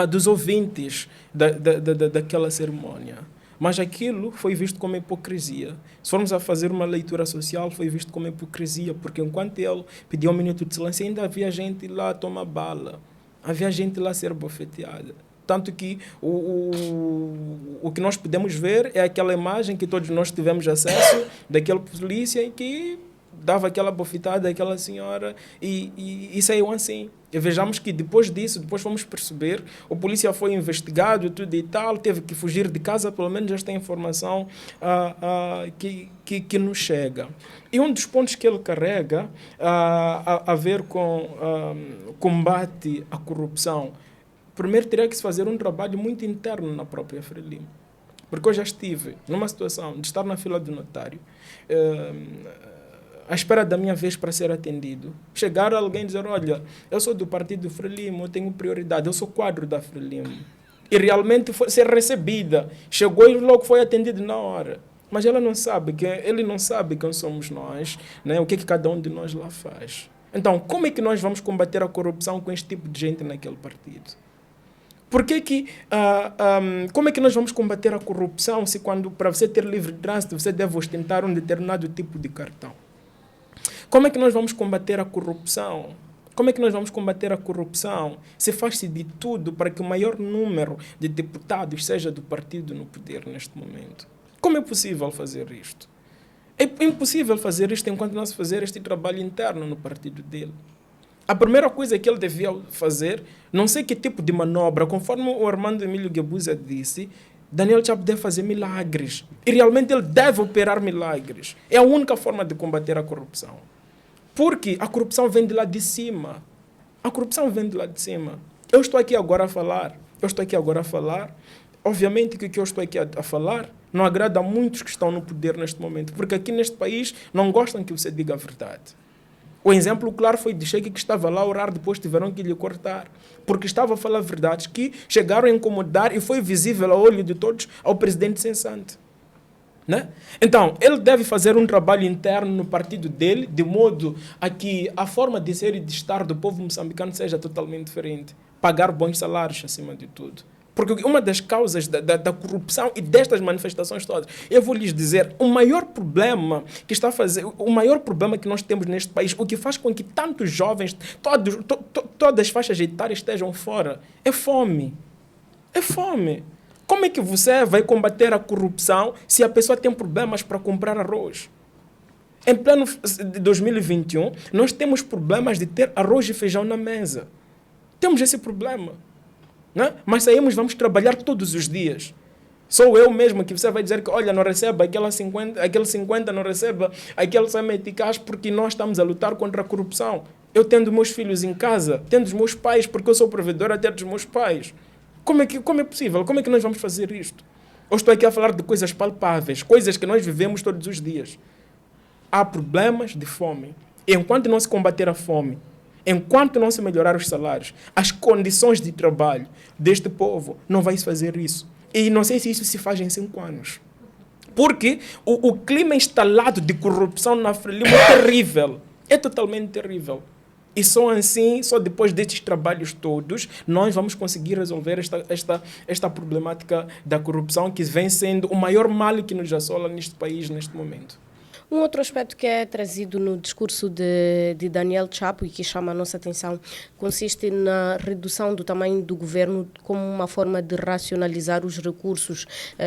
Speaker 3: dos ouvintes daquela cerimônia. Mas aquilo foi visto como hipocrisia. Se formos a fazer uma leitura social, foi visto como hipocrisia, porque enquanto ele pediu um minuto de silêncio, ainda havia gente lá a tomar bala, havia gente lá a ser bofeteada. Tanto que o que nós podemos ver é aquela imagem que todos nós tivemos acesso daquele polícia em que dava aquela bofetada àquela senhora e saiu assim. E vejamos que depois disso, depois vamos perceber, o polícia foi investigado tudo e tal, teve que fugir de casa, pelo menos esta informação que nos chega. E um dos pontos que ele carrega a ver com combate à corrupção, primeiro teria que se fazer um trabalho muito interno na própria Frelimo. Porque eu já estive numa situação de estar na fila do notário, à espera da minha vez para ser atendido. Chegar alguém e dizer, olha, eu sou do partido Frelimo, eu tenho prioridade, eu sou quadro da Frelimo. E realmente foi ser recebida. Chegou e logo foi atendido na hora. Mas ele não sabe quem somos nós, né? O que cada um de nós lá faz. Então, como é que nós vamos combater a corrupção com este tipo de gente naquele partido? Como é que nós vamos combater a corrupção se quando, para você ter livre trânsito, você deve ostentar um determinado tipo de cartão? Como é que nós vamos combater a corrupção? Como é que nós vamos combater a corrupção se faz-se de tudo para que o maior número de deputados seja do partido no poder neste momento? Como é possível fazer isto? É impossível fazer isto enquanto não se fazer este trabalho interno no partido dele. A primeira coisa que ele devia fazer, não sei que tipo de manobra, conforme o Armando Emílio Guebuza disse, Daniel Chapo deve fazer milagres. E realmente ele deve operar milagres. É a única forma de combater a corrupção. Porque a corrupção vem de lá de cima. A corrupção vem de lá de cima. Eu estou aqui agora a falar. Obviamente que o que eu estou aqui a falar não agrada a muitos que estão no poder neste momento. Porque aqui neste país não gostam que você diga a verdade. O exemplo claro foi de Sheik que estava lá a orar, depois tiveram que lhe cortar. Porque estava a falar verdades que chegaram a incomodar e foi visível ao olho de todos ao presidente cessante. Né? Então, ele deve fazer um trabalho interno no partido dele, de modo a que a forma de ser e de estar do povo moçambicano seja totalmente diferente. Pagar bons salários, acima de tudo. Porque uma das causas da corrupção e destas manifestações todas, eu vou lhes dizer, o maior problema que nós temos neste país, o que faz com que tantos jovens, todas as faixas etárias estejam fora, é fome. É fome. Como é que você vai combater a corrupção se a pessoa tem problemas para comprar arroz? Em pleno 2021, nós temos problemas de ter arroz e feijão na mesa. Temos esse problema. Né? Mas saímos, vamos trabalhar todos os dias. Sou eu mesmo que você vai dizer que, olha, não receba aquele 50, não receba aquele semeticaz porque nós estamos a lutar contra a corrupção. Eu tendo meus filhos em casa, tendo os meus pais, porque eu sou provedor até dos meus pais. Como é possível? Como é que nós vamos fazer isto? Eu estou aqui a falar de coisas palpáveis, coisas que nós vivemos todos os dias. Há problemas de fome. E enquanto não se combater a fome, enquanto não se melhorar os salários, as condições de trabalho deste povo, não vai se fazer isso. E não sei se isso se faz em 5 anos. Porque o clima instalado de corrupção na Frelimo é terrível. É totalmente terrível. E só assim, só depois destes trabalhos todos, nós vamos conseguir resolver esta problemática da corrupção que vem sendo o maior mal que nos assola neste país neste momento.
Speaker 1: Um outro aspecto que é trazido no discurso de Daniel Chapo e que chama a nossa atenção consiste na redução do tamanho do governo como uma forma de racionalizar os recursos,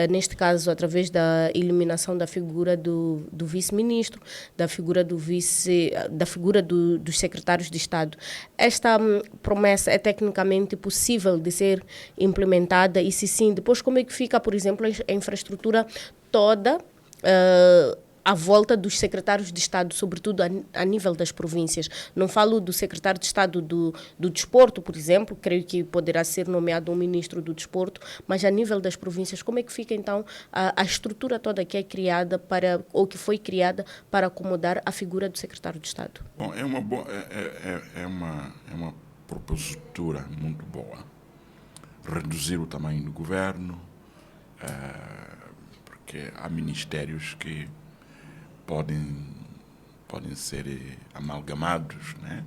Speaker 1: neste caso através da eliminação da figura do vice-ministro, da figura dos secretários de Estado. Esta promessa é tecnicamente possível de ser implementada e se sim, depois como é que fica, por exemplo, a infraestrutura toda à volta dos secretários de Estado, sobretudo a nível das províncias. Não falo do secretário de Estado do Desporto, por exemplo, creio que poderá ser nomeado um ministro do Desporto, mas a nível das províncias, como é que fica então a estrutura toda que é criada ou que foi criada para acomodar a figura do secretário de Estado?
Speaker 2: Bom, é uma propositura muito boa. Reduzir o tamanho do governo, porque há ministérios que podem ser amalgamados, né?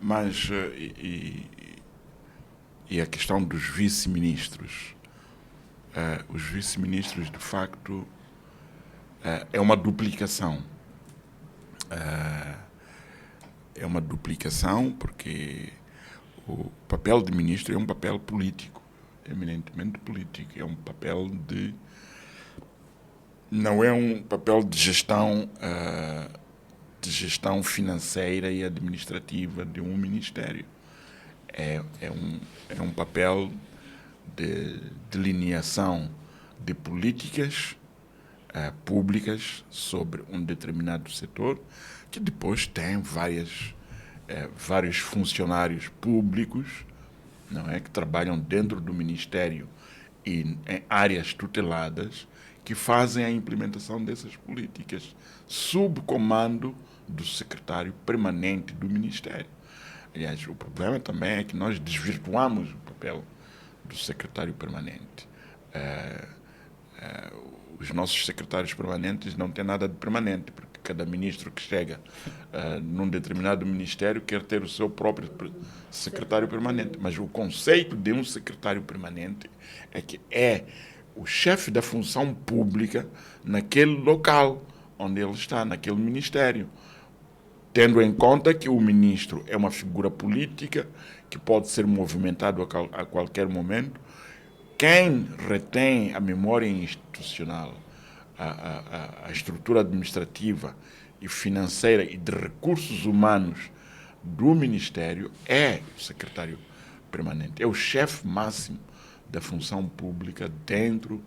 Speaker 2: Mas a questão dos vice-ministros. Os vice-ministros, de facto, é uma duplicação. É uma duplicação porque o papel de ministro é um papel político, eminentemente político. É um papel não é um papel de gestão financeira e administrativa de um ministério. É um papel de delineação de políticas públicas sobre um determinado setor, que depois tem vários funcionários públicos, não é, que trabalham dentro do ministério e em áreas tuteladas, que fazem a implementação dessas políticas, sob comando do secretário permanente do Ministério. Aliás, o problema também é que nós desvirtuamos o papel do secretário permanente. Os nossos secretários permanentes não têm nada de permanente, porque cada ministro que chega num determinado ministério quer ter o seu próprio secretário permanente. Mas o conceito de um secretário permanente é que é o chefe da função pública naquele local onde ele está, naquele ministério, tendo em conta que o ministro é uma figura política que pode ser movimentado a qualquer momento. Quem retém a memória institucional, a estrutura administrativa e financeira e de recursos humanos do ministério é o secretário permanente, é o chefe máximo da função pública dentro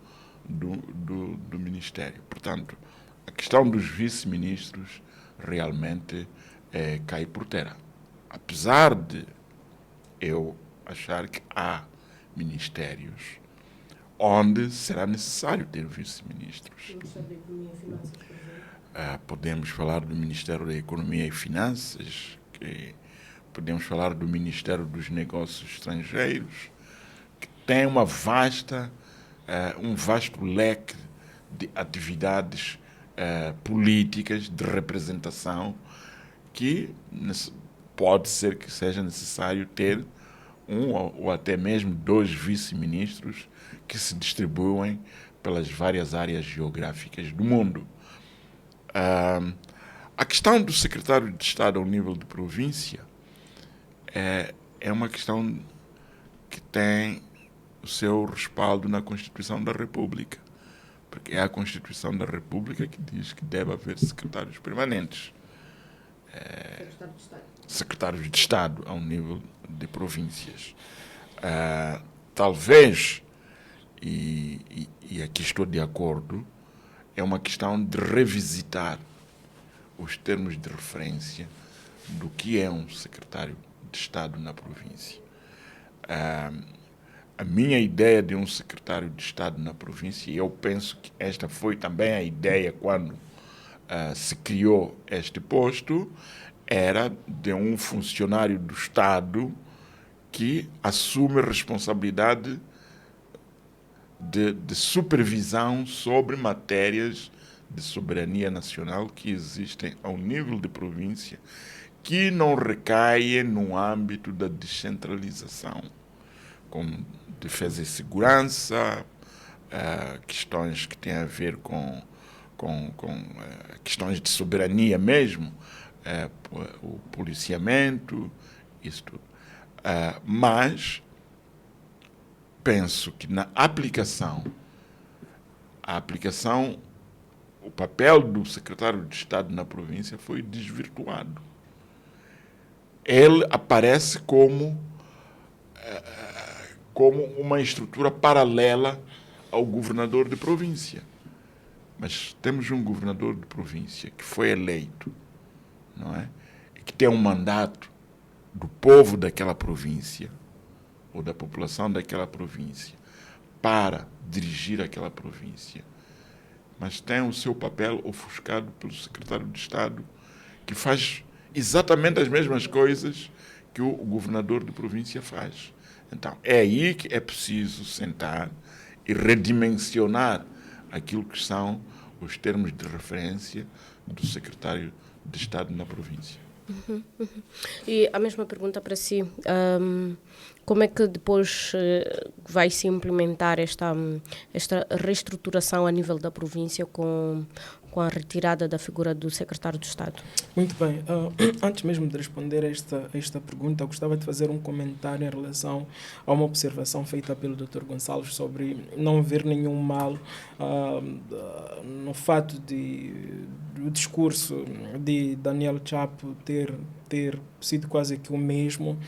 Speaker 2: do Ministério. Portanto, a questão dos vice-ministros realmente cai por terra. Apesar de eu achar que há ministérios onde será necessário ter vice-ministros. Podemos falar do Ministério da Economia e Finanças, podemos falar do Ministério dos Negócios Estrangeiros, que tem um vasto leque de atividades políticas de representação que pode ser que seja necessário ter um ou até mesmo 2 vice-ministros que se distribuem pelas várias áreas geográficas do mundo. A questão do secretário de Estado ao nível de província é uma questão que tem o seu respaldo na Constituição da República, porque é a Constituição da República que diz que deve haver secretários permanentes. Secretários de Estado ao nível de províncias. Talvez, e aqui estou de acordo, é uma questão de revisitar os termos de referência do que é um secretário de Estado na província. A minha ideia de um secretário de Estado na província, e eu penso que esta foi também a ideia quando se criou este posto, era de um funcionário do Estado que assume responsabilidade de supervisão sobre matérias de soberania nacional que existem ao nível de província, que não recaem no âmbito da descentralização, como defesa e segurança, questões que têm a ver com questões de soberania mesmo, o policiamento, isso tudo. Mas penso que na aplicação, o papel do secretário de Estado na província foi desvirtuado. Ele aparece como uma estrutura paralela ao governador de província. Mas temos um governador de província que foi eleito, não é? E que tem um mandato do povo daquela província, ou da população daquela província, para dirigir aquela província. Mas tem o seu papel ofuscado pelo secretário de Estado, que faz exatamente as mesmas coisas que o governador de província faz. Então, é aí que é preciso sentar e redimensionar aquilo que são os termos de referência do secretário de Estado na província.
Speaker 1: E a mesma pergunta para si. Como é que depois vai se implementar esta reestruturação a nível da província com a retirada da figura do secretário de Estado?
Speaker 3: Muito bem. Antes mesmo de responder a esta pergunta, eu gostava de fazer um comentário em relação a uma observação feita pelo Dr. Gonçalves sobre não ver nenhum mal no fato do discurso de Daniel Chapo ter sido quase que o mesmo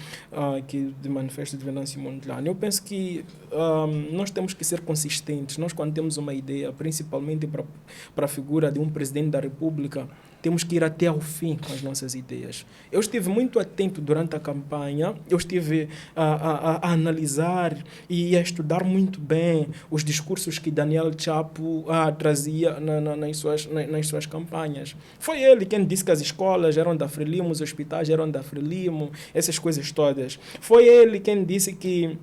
Speaker 3: que de Manifesto de Venâncio Mondlane. Eu penso que nós temos que ser consistentes. Nós, quando temos uma ideia, principalmente para a figura de um presidente da República, temos que ir até ao fim com as nossas ideias. Eu estive muito atento durante a campanha, eu estive a analisar e a estudar muito bem os discursos que Daniel Chapo trazia nas suas campanhas. Foi ele quem disse que as escolas eram da Frelimo, os hospitais eram da Frelimo, essas coisas todas. Foi ele quem disse que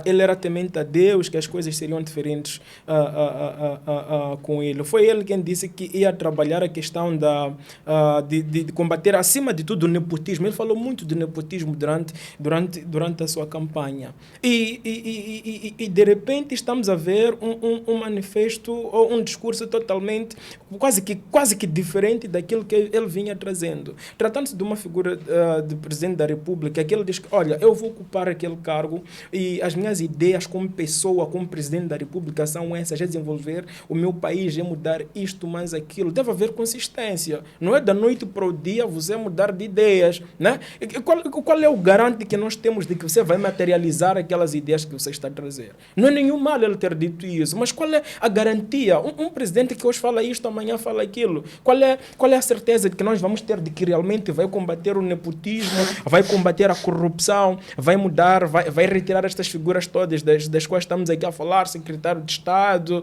Speaker 3: ele era temente a Deus, que as coisas seriam diferentes com ele. Foi ele quem disse que ia trabalhar a questão de combater, acima de tudo, o nepotismo. Ele falou muito de nepotismo durante a sua campanha. E de repente estamos a ver um manifesto ou um discurso totalmente, quase que diferente daquilo que ele vinha trazendo. Tratando-se de uma figura de presidente da República, que ele diz que, olha, eu vou ocupar aquele cargo e as minhas ideias como pessoa, como presidente da República são essas, é desenvolver o meu país, é mudar isto, mais aquilo. Deve haver consistência. Não é da noite para o dia você mudar de ideias, né? Qual é o garante que nós temos de que você vai materializar aquelas ideias que você está a trazer? Não é nenhum mal ele ter dito isso, mas qual é a garantia? Um presidente que hoje fala isto, amanhã fala aquilo. Qual é a certeza de que nós vamos ter de que realmente vai combater o nepotismo, vai combater a corrupção, vai mudar, vai retirar as estas figuras todas das quais estamos aqui a falar, secretário de Estado,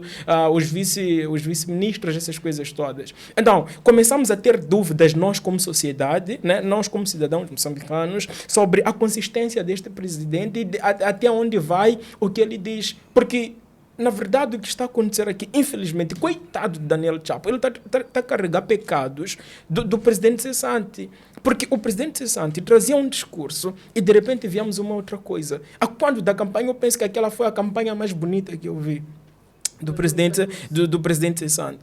Speaker 3: os vice-ministros, essas coisas todas. Então, começamos a ter dúvidas, nós como sociedade, né, nós como cidadãos moçambicanos, sobre a consistência deste presidente e até onde vai o que ele diz. Porque, na verdade, o que está a acontecer aqui, infelizmente, coitado de Daniel Chapo, ele está a carregar pecados do presidente cessante. Porque o presidente cessante trazia um discurso e, de repente, víamos uma outra coisa. A quando da campanha, eu penso que aquela foi a campanha mais bonita que eu vi do presidente cessante.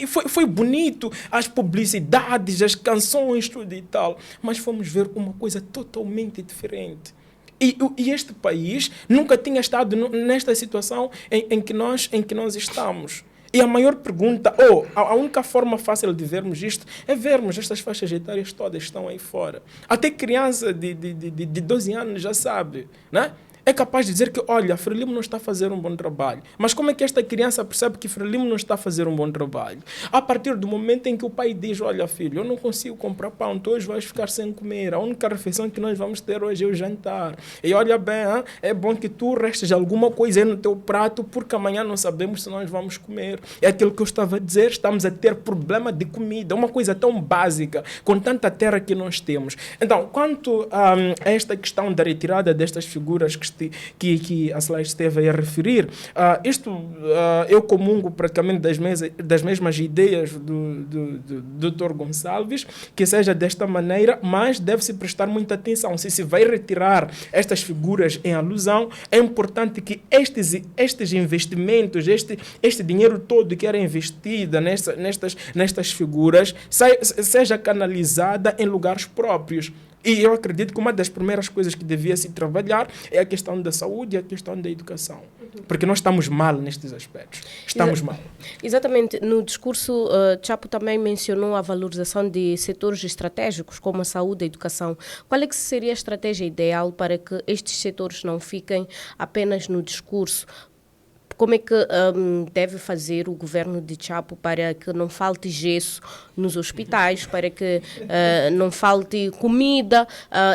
Speaker 3: Foi bonito, as publicidades, as canções, tudo e tal. Mas fomos ver uma coisa totalmente diferente. E este país nunca tinha estado nesta situação em que nós estamos. E a maior pergunta, a única forma fácil de vermos isto é vermos estas faixas etárias todas estão aí fora. Até criança de 12 anos já sabe, né? É capaz de dizer que, olha, Frelimo não está a fazer um bom trabalho. Mas como é que esta criança percebe que Frelimo não está a fazer um bom trabalho? A partir do momento em que o pai diz, olha filho, eu não consigo comprar pão, tu hoje vais ficar sem comer. A única refeição que nós vamos ter hoje é o jantar. E olha bem, é bom que tu restes alguma coisa aí no teu prato, porque amanhã não sabemos se nós vamos comer. É aquilo que eu estava a dizer, estamos a ter problema de comida. Uma coisa tão básica, com tanta terra que nós temos. Então, quanto a esta questão da retirada destas figuras que a Celeste esteve a referir, eu comungo praticamente das mesmas ideias do Dr. Gonçalves, que seja desta maneira, mas deve-se prestar muita atenção. Se vai retirar estas figuras em alusão, é importante que estes investimentos, este dinheiro todo que era investido nestas figuras, seja canalizada em lugares próprios. E eu acredito que uma das primeiras coisas que devia se trabalhar é a questão da saúde e a questão da educação. Porque nós estamos mal nestes aspectos. Estamos mal.
Speaker 1: Exatamente. No discurso, Chapo também mencionou a valorização de setores estratégicos, como a saúde e a educação. Qual é que seria a estratégia ideal para que estes setores não fiquem apenas no discurso? Como é que deve fazer o governo de Chapo para que não falte gesso nos hospitais, para que não falte comida?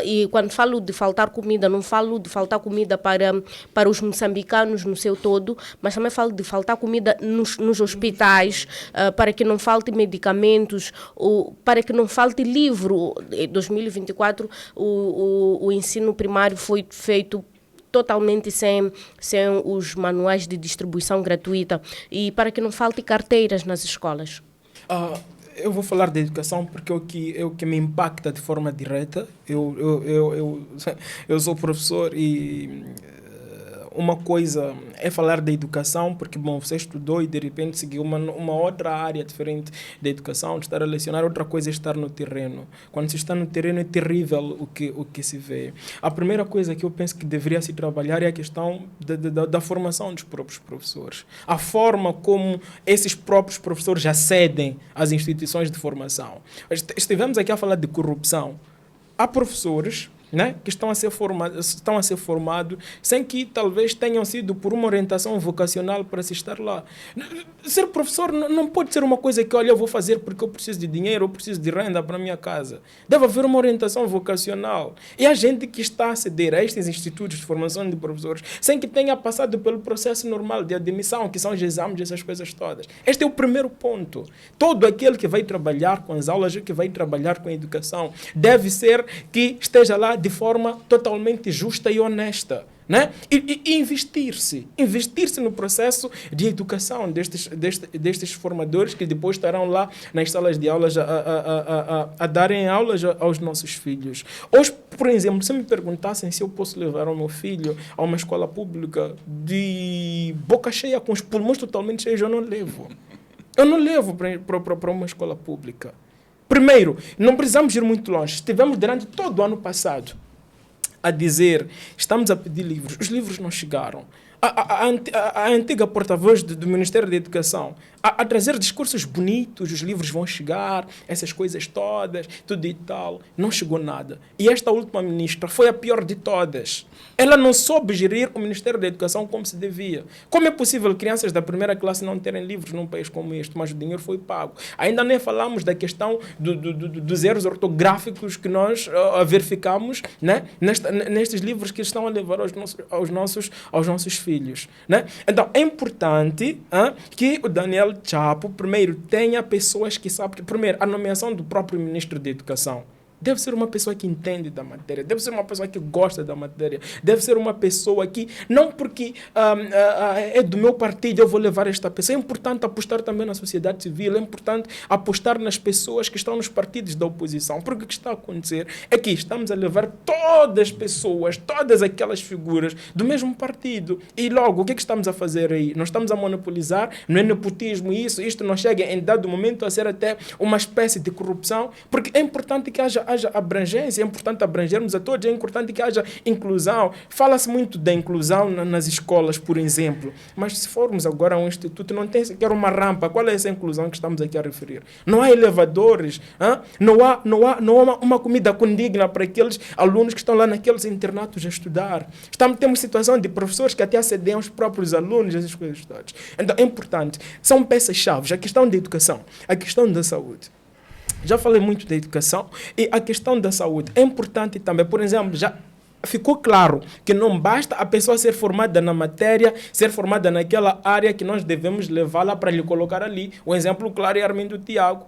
Speaker 1: E quando falo de faltar comida, não falo de faltar comida para os moçambicanos no seu todo, mas também falo de faltar comida nos hospitais, para que não falte medicamentos, para que não falte livro. Em 2024, o ensino primário foi feito totalmente sem os manuais de distribuição gratuita e para que não falte carteiras nas escolas.
Speaker 3: Eu vou falar da educação porque é o que me impacta de forma direta. Eu sou professor e uma coisa é falar da educação, porque, bom, você estudou e de repente seguiu uma outra área diferente da educação, de estar a lecionar. Outra coisa é estar no terreno. Quando se está no terreno é terrível o que se vê. A primeira coisa que eu penso que deveria se trabalhar é a questão da formação dos próprios professores. A forma como esses próprios professores acedem às instituições de formação. Estivemos aqui a falar de corrupção. Há professores, né, que estão a ser formados sem que talvez tenham sido por uma orientação vocacional para se estar lá. Ser professor não pode ser uma coisa que, olha, eu vou fazer porque eu preciso de dinheiro, eu preciso de renda para a minha casa. Deve haver uma orientação vocacional. E há gente que está a aceder a estes institutos de formação de professores sem que tenha passado pelo processo normal de admissão, que são os exames, essas coisas todas. Este é o primeiro ponto. Todo aquele que vai trabalhar com as aulas, que vai trabalhar com a educação, deve ser que esteja lá de forma totalmente justa e honesta, né? E investir-se no processo de educação destes formadores que depois estarão lá nas salas de aulas a darem aulas aos nossos filhos. Hoje, por exemplo, se me perguntassem se eu posso levar o meu filho a uma escola pública de boca cheia, com os pulmões totalmente cheios, eu não levo. Eu não levo para uma escola pública. Primeiro, não precisamos ir muito longe. Estivemos durante todo o ano passado a dizer, estamos a pedir livros. Os livros não chegaram. a antiga porta-voz do Ministério da Educação a trazer discursos bonitos, os livros vão chegar, essas coisas todas, tudo e tal. Não chegou nada. E esta última ministra foi a pior de todas. Ela não soube gerir o Ministério da Educação como se devia. Como é possível crianças da primeira classe não terem livros num país como este, mas o dinheiro foi pago? Ainda nem falamos da questão dos erros ortográficos que nós verificamos, né? Nestes livros que estão a levar aos nossos filhos. Né? Então, é importante que o Daniel Chapo, primeiro, tenha pessoas que sabem... Primeiro, a nomeação do próprio Ministro da Educação. Deve ser uma pessoa que entende da matéria, deve ser uma pessoa que gosta da matéria, deve ser uma pessoa que, não porque é do meu partido eu vou levar esta pessoa. É importante apostar também na sociedade civil, é importante apostar nas pessoas que estão nos partidos da oposição, porque o que está a acontecer é que estamos a levar todas as pessoas, todas aquelas figuras do mesmo partido. E logo, o que é que estamos a fazer aí? Nós estamos a monopolizar, não é nepotismo isto não chega em dado momento a ser até uma espécie de corrupção, porque é importante que haja abrangência, é importante abrangermos a todos, é importante que haja inclusão. Fala-se muito da inclusão nas escolas, por exemplo, mas se formos agora a um instituto, não tem sequer uma rampa. Qual é essa inclusão que estamos aqui a referir? Não há elevadores, não há uma comida condigna para aqueles alunos que estão lá naqueles internatos a estudar. Temos situação de professores que até acedem aos próprios alunos, essas coisas todas. Então é importante, são peças-chave, a questão da educação, a questão da saúde. Já falei muito da educação e a questão da saúde é importante também. Por exemplo, já ficou claro que não basta a pessoa ser formada na matéria, ser formada naquela área que nós devemos levá-la para lhe colocar ali. O exemplo claro é Armindo Tiago,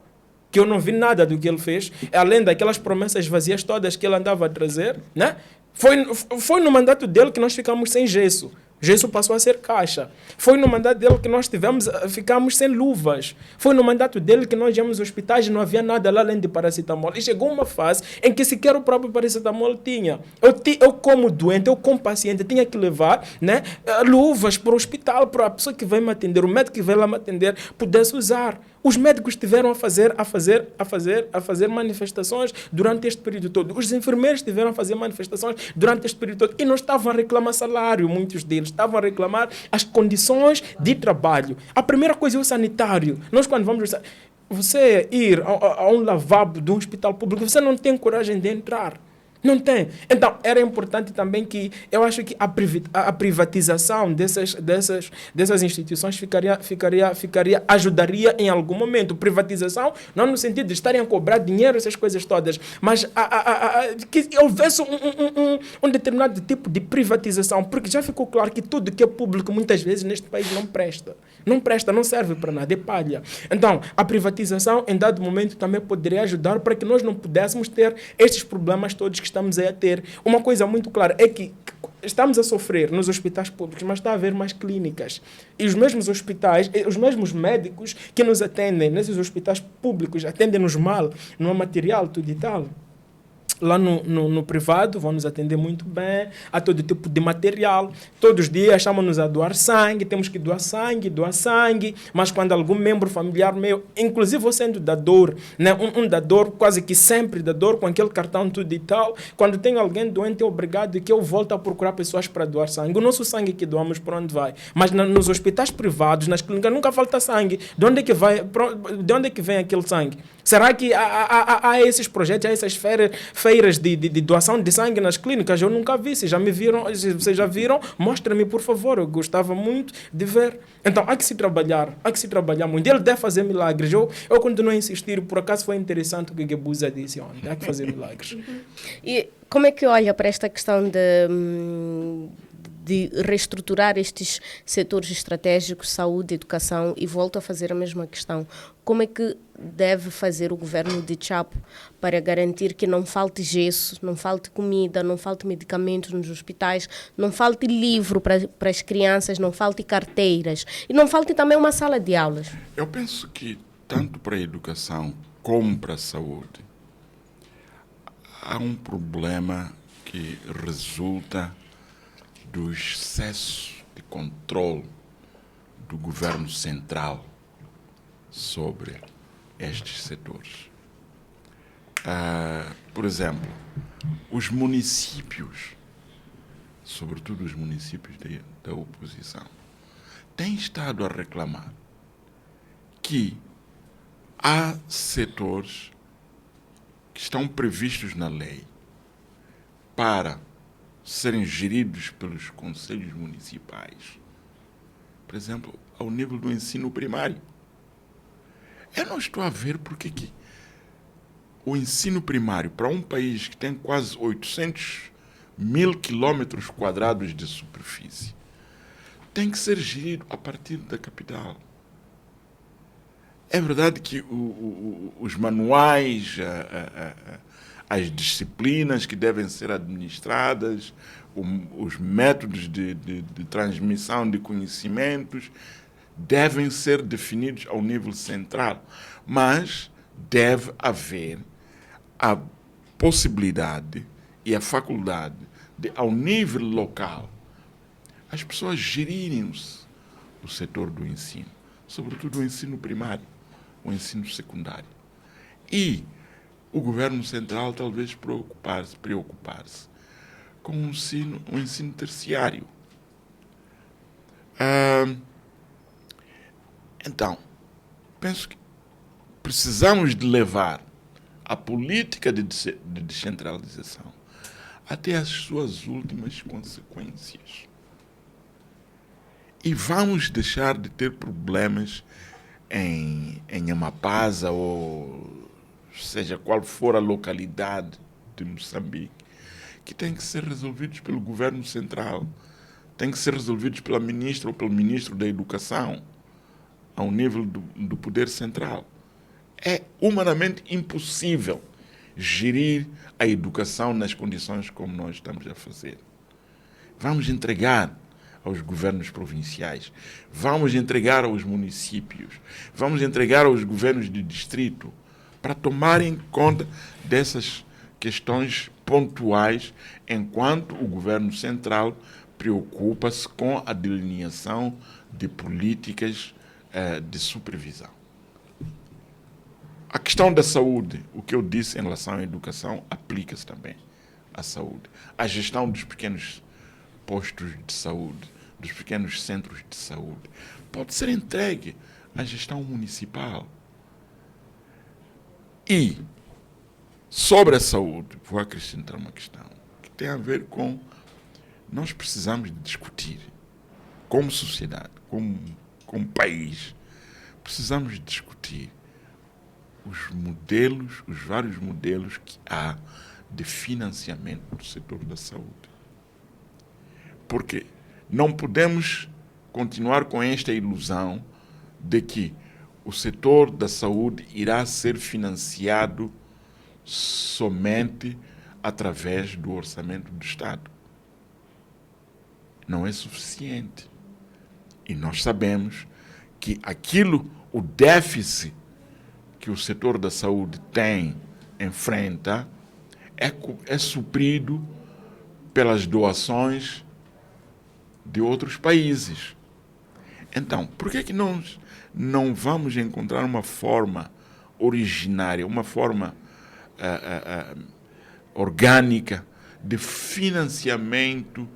Speaker 3: que eu não vi nada do que ele fez, além daquelas promessas vazias todas que ele andava a trazer, né? Foi no mandato dele que nós ficamos sem gesso. Gesso passou a ser caixa. Foi no mandato dele que nós ficamos sem luvas. Foi no mandato dele que nós íamos aos hospitais e não havia nada lá além de paracetamol. E chegou uma fase em que sequer o próprio paracetamol tinha. Eu como doente, eu como paciente, tinha que levar, né, luvas para o hospital, para a pessoa que vai me atender, o médico que vai lá me atender, pudesse usar. Os médicos tiveram a fazer manifestações durante este período todo. Os enfermeiros tiveram a fazer manifestações durante este período todo. E não estavam a reclamar salário, muitos deles. Estavam a reclamar as condições de trabalho. A primeira coisa é o sanitário. Nós, quando vamos... Você ir a um lavabo de um hospital público, você não tem coragem de entrar. Não tem. Então, era importante também que, eu acho que a privatização dessas instituições ajudaria em algum momento. Privatização, não no sentido de estarem a cobrar dinheiro, essas coisas todas, mas que houvesse um determinado tipo de privatização, porque já ficou claro que tudo que é público, muitas vezes, neste país não presta. Não presta, não serve para nada, é palha. Então, a privatização, em dado momento, também poderia ajudar para que nós não pudéssemos ter estes problemas todos que estamos a ter. Uma coisa muito clara é que estamos a sofrer nos hospitais públicos, mas está a haver mais clínicas. E os mesmos hospitais, os mesmos médicos que nos atendem nesses hospitais públicos, atendem-nos mal, não há material, tudo e tal. Lá no privado vão nos atender muito bem, há todo tipo de material. Todos os dias chamam-nos a doar sangue, temos que doar sangue, mas quando algum membro familiar meu, inclusive eu sendo dador, né, um dador, quase que sempre dador, com aquele cartão tudo e tal, quando tem alguém doente é obrigado que eu volte a procurar pessoas para doar sangue. O nosso sangue que doamos, para onde vai? Mas nos hospitais privados, nas clínicas, nunca falta sangue. De onde é que vem aquele sangue? Será que há esses projetos, há essas feiras de doação de sangue nas clínicas? Eu nunca vi. Se vocês já viram, mostra-me, por favor. Eu gostava muito de ver. Então, há que se trabalhar muito. Ele deve fazer milagres. Eu continuo a insistir. Por acaso foi interessante o que Gebuza disse ontem. Há que fazer milagres.
Speaker 1: E como é que olha para esta questão de reestruturar estes setores estratégicos, saúde, educação, e volto a fazer a mesma questão. Como é que deve fazer o governo de Chapo para garantir que não falte gesso, não falte comida, não falte medicamentos nos hospitais, não falte livro para as crianças, não falte carteiras e não falte também uma sala de aulas?
Speaker 2: Eu penso que tanto para a educação como para a saúde há um problema que resulta do excesso de controle do governo central sobre estes setores. Por exemplo, os municípios sobretudo os municípios da oposição, têm estado a reclamar que há setores que estão previstos na lei para serem geridos pelos conselhos municipais, por exemplo, ao nível do ensino primário. Eu não estou a ver porque que o ensino primário, para um país que tem quase 800.000 quilómetros quadrados de superfície, tem que ser gerido a partir da capital. É verdade que os manuais, as disciplinas que devem ser administradas, os métodos de transmissão de conhecimentos devem ser definidos ao nível central, mas deve haver a possibilidade e a faculdade de, ao nível local, as pessoas gerirem o setor do ensino, sobretudo o ensino primário, o ensino secundário. E o governo central talvez preocupar-se com o ensino terciário. Então, penso que precisamos de levar a política de descentralização até as suas últimas consequências. E vamos deixar de ter problemas em Amapasa ou seja qual for a localidade de Moçambique, que têm que ser resolvidos pelo governo central, têm que ser resolvidos pela ministra ou pelo ministro da Educação, ao nível do poder central. É humanamente impossível gerir a educação nas condições como nós estamos a fazer. Vamos entregar aos governos provinciais, vamos entregar aos municípios, vamos entregar aos governos de distrito para tomarem conta dessas questões pontuais, enquanto o governo central preocupa-se com a delineação de políticas de supervisão. A questão da saúde, o que eu disse em relação à educação, aplica-se também à saúde. A gestão dos pequenos postos de saúde, dos pequenos centros de saúde, pode ser entregue à gestão municipal. E, sobre a saúde, vou acrescentar uma questão que tem a ver com nós precisamos de discutir, como sociedade, como país, precisamos discutir os vários modelos que há de financiamento do setor da saúde. Porque não podemos continuar com esta ilusão de que o setor da saúde irá ser financiado somente através do orçamento do Estado. Não é suficiente. E nós sabemos que o déficit que o setor da saúde enfrenta, é suprido pelas doações de outros países. Então, por que nós não vamos encontrar uma forma originária, uma forma orgânica de financiamento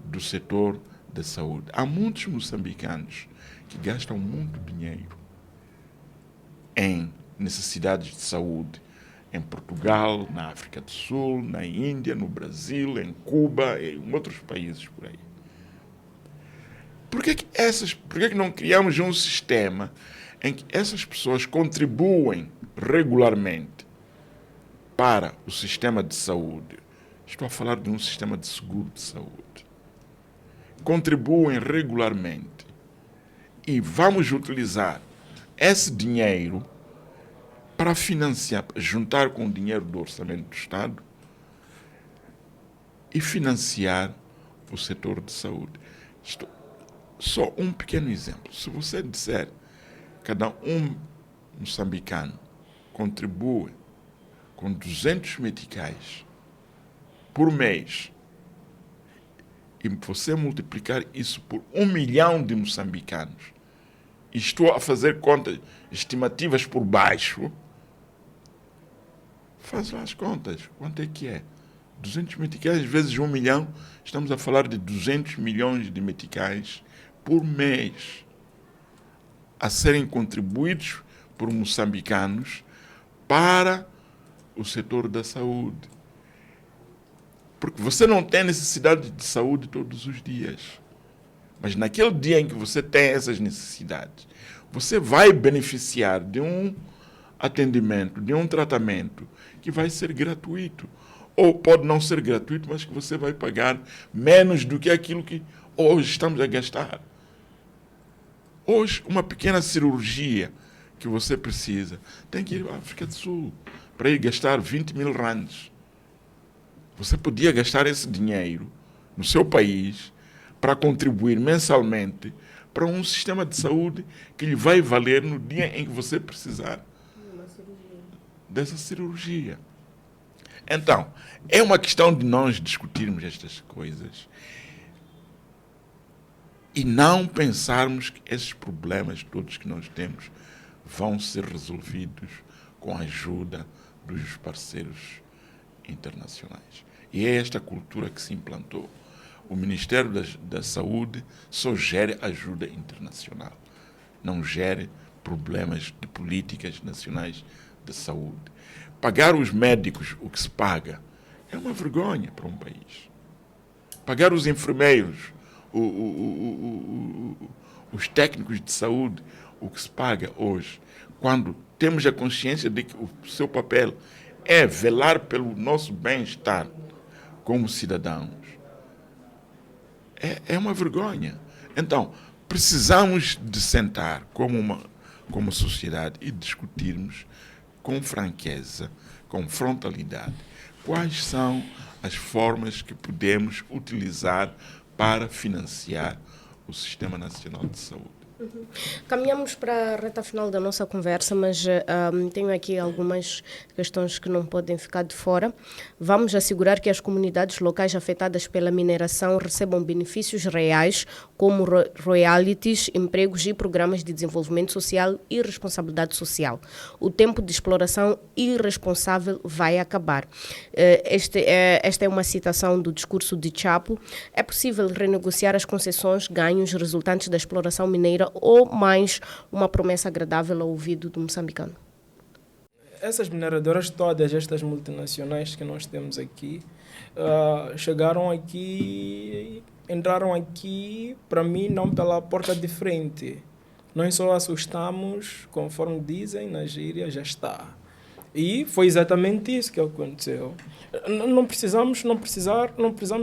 Speaker 2: do setor da saúde? Há muitos moçambicanos que gastam muito dinheiro em necessidades de saúde em Portugal, na África do Sul, na Índia, no Brasil, em Cuba e em outros países por aí. Por que não criamos um sistema em que essas pessoas contribuem regularmente para o sistema de saúde? Estou a falar de um sistema de seguro de saúde. Contribuem regularmente e vamos utilizar esse dinheiro para financiar, juntar com o dinheiro do orçamento do Estado e financiar o setor de saúde. Só um pequeno exemplo. Se você disser que cada um moçambicano contribui com 200 meticais por mês e você multiplicar isso por 1 milhão de moçambicanos, e estou a fazer contas estimativas por baixo, faz lá as contas. Quanto é que é? 200 meticais vezes 1 milhão, estamos a falar de 200 milhões de meticais por mês a serem contribuídos por moçambicanos para o setor da saúde. Porque você não tem necessidade de saúde todos os dias. Mas naquele dia em que você tem essas necessidades, você vai beneficiar de um atendimento, de um tratamento que vai ser gratuito. Ou pode não ser gratuito, mas que você vai pagar menos do que aquilo que hoje estamos a gastar. Hoje, uma pequena cirurgia que você precisa, tem que ir à África do Sul para ir gastar 20 mil rands. Você podia gastar esse dinheiro no seu país para contribuir mensalmente para um sistema de saúde que lhe vai valer no dia em que você precisar dessa cirurgia. Então, é uma questão de nós discutirmos estas coisas e não pensarmos que esses problemas todos que nós temos vão ser resolvidos com a ajuda dos parceiros internacionais. E é esta cultura que se implantou. O Ministério da Saúde só gere ajuda internacional, não gere problemas de políticas nacionais de saúde. Pagar os médicos o que se paga é uma vergonha para um país. Pagar os enfermeiros, os técnicos de saúde, o que se paga hoje, quando temos a consciência de que o seu papel é velar pelo nosso bem-estar como cidadãos, é uma vergonha. Então, precisamos de sentar como sociedade e discutirmos com franqueza, com frontalidade, quais são as formas que podemos utilizar para financiar o Sistema Nacional de Saúde.
Speaker 1: Caminhamos para a reta final da nossa conversa, mas tenho aqui algumas questões que não podem ficar de fora. Vamos assegurar que as comunidades locais afetadas pela mineração recebam benefícios reais, como royalties, empregos e programas de desenvolvimento social e responsabilidade social. O tempo de exploração irresponsável vai acabar. Esta é uma citação do discurso de Chapo. É possível renegociar as concessões, ganhos resultantes da exploração mineira ou mais uma promessa agradável ao ouvido do moçambicano?
Speaker 3: Essas mineradoras todas, estas multinacionais que nós temos aqui, chegaram aqui, entraram aqui, para mim, não pela porta de frente. Nós só assustamos, conforme dizem, na gíria, já está. E foi exatamente isso que aconteceu. Não precisamos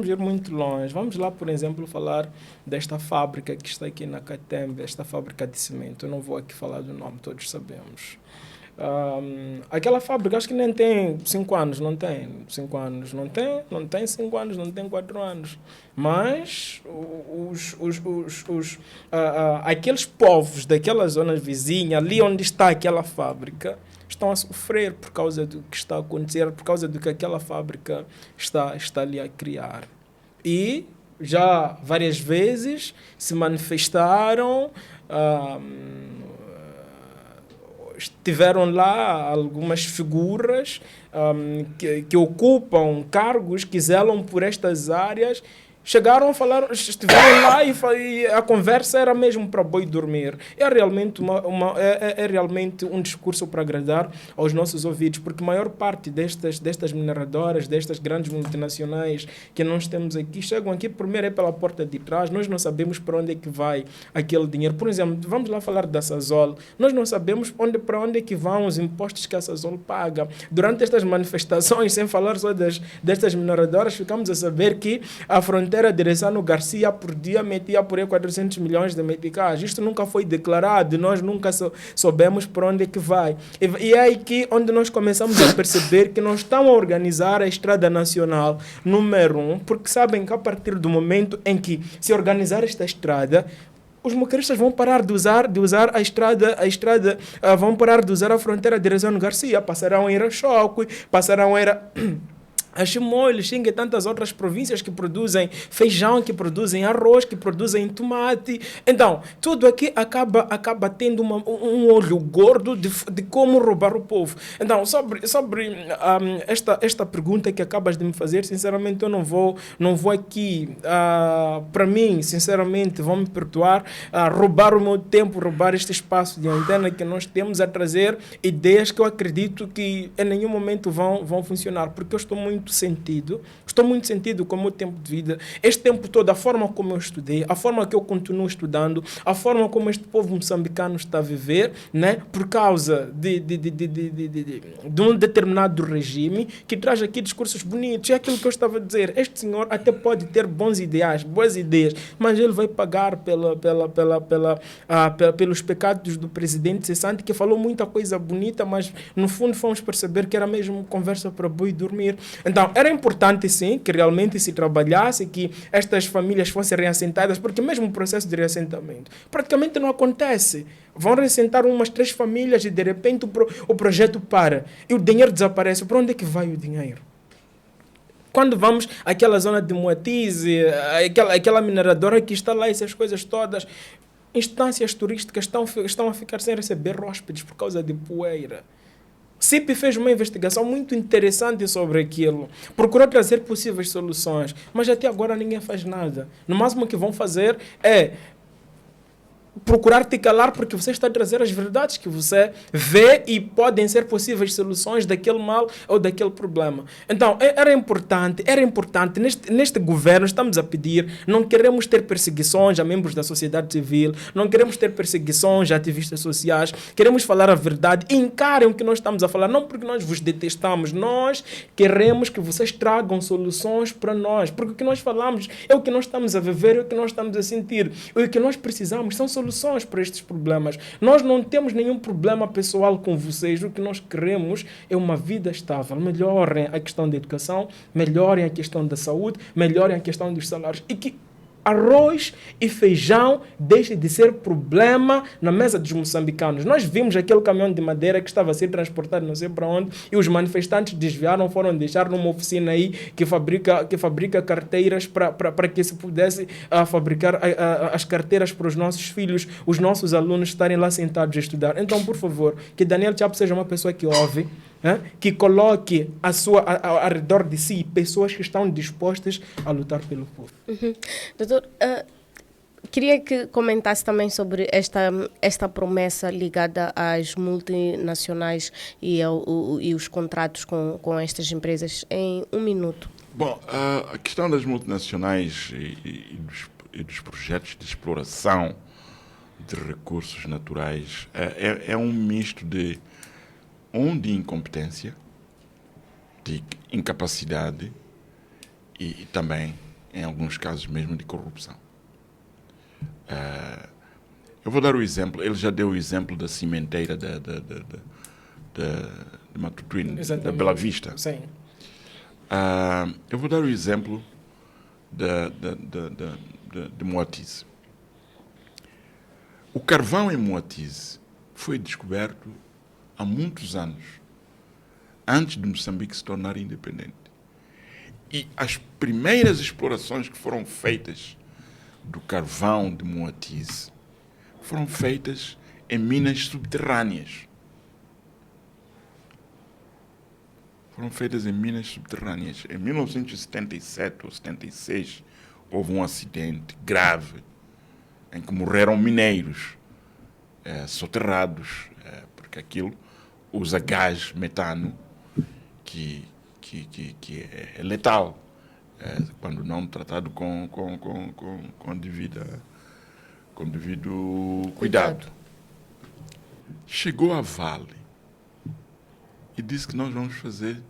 Speaker 3: ir muito longe. Vamos lá, por exemplo, falar desta fábrica que está aqui na Catembe, esta fábrica de cimento. Eu não vou aqui falar do nome, todos sabemos. Aquela fábrica, acho que nem tem 5 anos, não tem 5 anos, não tem 5 anos, não tem 4 anos. Mas aqueles povos daquela zona vizinha, ali onde está aquela fábrica, estão a sofrer por causa do que está a acontecer, por causa do que aquela fábrica está ali a criar. E já várias vezes se manifestaram, tiveram lá algumas figuras que ocupam cargos, que zelam por estas áreas. Chegaram a falar, estiveram lá e a conversa era mesmo para boi dormir. É realmente, é realmente um discurso para agradar aos nossos ouvidos, porque a maior parte destas mineradoras, destas grandes multinacionais que nós temos aqui, chegam aqui primeiro pela porta de trás. Nós não sabemos para onde é que vai aquele dinheiro. Por exemplo, vamos lá falar da Sasol. Nós não sabemos para onde é que vão os impostos que a Sasol paga. Durante estas manifestações, sem falar só destas mineradoras, ficamos a saber que a fronteira de Ressano Garcia por dia metia por aí 400 milhões de meticais. Isto nunca foi declarado, nós nunca soubemos por onde é que vai. E é aí onde nós começamos a perceber que não estão a organizar a Estrada Nacional número 1, porque sabem que a partir do momento em que se organizar esta estrada, os moqueiristas vão parar de usar a estrada, vão parar de usar a fronteira de Ressano Garcia, passarão a ir a Choque, passarão a ir a Chimoio, Lixinga e tantas outras províncias que produzem feijão, que produzem arroz, que produzem tomate. Então, tudo aqui acaba tendo um olho gordo de como roubar o povo. Então, sobre esta pergunta que acabas de me fazer, sinceramente, eu não vou aqui, para mim, sinceramente, vão me perdoar, roubar o meu tempo, roubar este espaço de antena que nós temos a trazer ideias que eu acredito que em nenhum momento vão funcionar, porque eu estou muito sentido com o meu tempo de vida. Este tempo todo, a forma como eu estudei, a forma que eu continuo estudando, a forma como este povo moçambicano está a viver, né, por causa de um determinado regime que traz aqui discursos bonitos. É aquilo que eu estava a dizer. Este senhor até pode ter bons ideais, boas ideias, mas ele vai pagar pelos pecados do presidente cessante, que falou muita coisa bonita, mas no fundo fomos perceber que era mesmo conversa para boi dormir. Então, era importante sim que realmente se trabalhasse, que estas famílias fossem reassentadas, porque mesmo o processo de reassentamento praticamente não acontece. Vão reassentar umas 3 famílias e de repente o projeto para e o dinheiro desaparece. Para onde é que vai o dinheiro? Quando vamos àquela zona de Moatize, aquela mineradora que está lá, essas coisas todas, instâncias turísticas estão a ficar sem receber hóspedes por causa de poeira. CIP fez uma investigação muito interessante sobre aquilo, procurou trazer possíveis soluções, mas até agora ninguém faz nada. No máximo que vão fazer é procurar te calar, porque você está a trazer as verdades que você vê e podem ser possíveis soluções daquele mal ou daquele problema. Então, era importante, neste governo estamos a pedir, não queremos ter perseguições a membros da sociedade civil, não queremos ter perseguições a ativistas sociais, queremos falar a verdade, encarem o que nós estamos a falar, não porque nós vos detestamos, nós queremos que vocês tragam soluções para nós, porque o que nós falamos é o que nós estamos a viver, é o que nós estamos a sentir, o que nós precisamos são soluções para estes problemas. Nós não temos nenhum problema pessoal com vocês. O que nós queremos é uma vida estável. Melhorem a questão da educação, melhorem a questão da saúde, melhorem a questão dos salários. E que arroz e feijão deixem de ser problema na mesa dos moçambicanos. Nós vimos aquele caminhão de madeira que estava a ser transportado não sei para onde e os manifestantes desviaram, foram deixar numa oficina aí que fabrica carteiras para que se pudesse fabricar as carteiras para os nossos filhos, os nossos alunos estarem lá sentados a estudar. Então, por favor, que Daniel Chapo seja uma pessoa que ouve, que coloque ao redor de si pessoas que estão dispostas a lutar pelo povo.
Speaker 1: Doutor, queria que comentasse também sobre esta promessa ligada às multinacionais e os contratos com estas empresas em 1 minuto.
Speaker 2: Bom, a questão das multinacionais e dos projetos de exploração de recursos naturais é um misto de incompetência, de incapacidade e também, em alguns casos mesmo, de corrupção. Eu vou dar o exemplo, ele já deu o exemplo da cimenteira de Matutuíne, da Bela Vista.
Speaker 3: Sim.
Speaker 2: Eu vou dar o exemplo de Moatize. O carvão em Moatize foi descoberto há muitos anos, antes de Moçambique se tornar independente. E as primeiras explorações que foram feitas do carvão de Moatize foram feitas em minas subterrâneas. Em 1977 ou 76, houve um acidente grave em que morreram mineiros soterrados, porque aquilo usa gás metano que é letal quando não tratado com devido cuidado. Chegou a Vale e disse que nós vamos fazer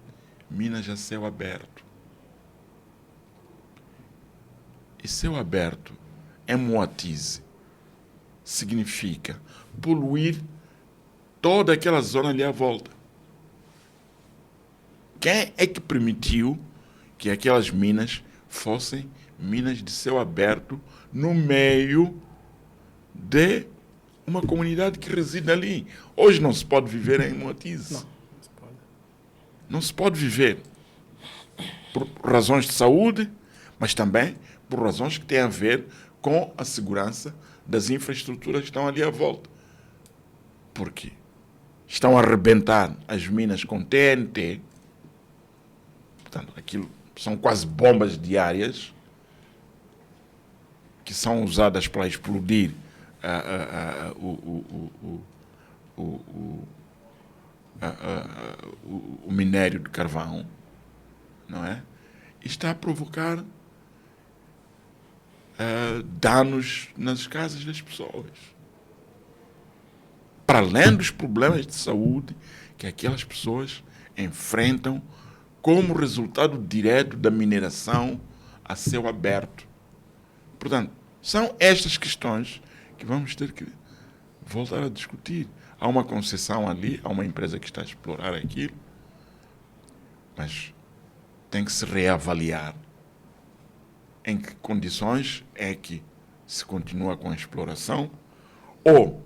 Speaker 2: minas a céu aberto. E céu aberto em Moatize significa poluir toda aquela zona ali à volta. Quem é que permitiu que aquelas minas fossem minas de céu aberto no meio de uma comunidade que reside ali? Hoje não se pode viver em Moatize. Não se pode viver. por razões de saúde, mas também por razões que têm a ver com a segurança das infraestruturas que estão ali à volta. Porque estão a arrebentar as minas com TNT, portanto, aquilo são quase bombas diárias que são usadas para explodir o minério de carvão, não é? E está a provocar danos nas casas das pessoas. Para além dos problemas de saúde que aquelas pessoas enfrentam como resultado direto da mineração a céu aberto. Portanto, são estas questões que vamos ter que voltar a discutir. Há uma concessão ali, há uma empresa que está a explorar aquilo, mas tem que se reavaliar em que condições é que se continua com a exploração ou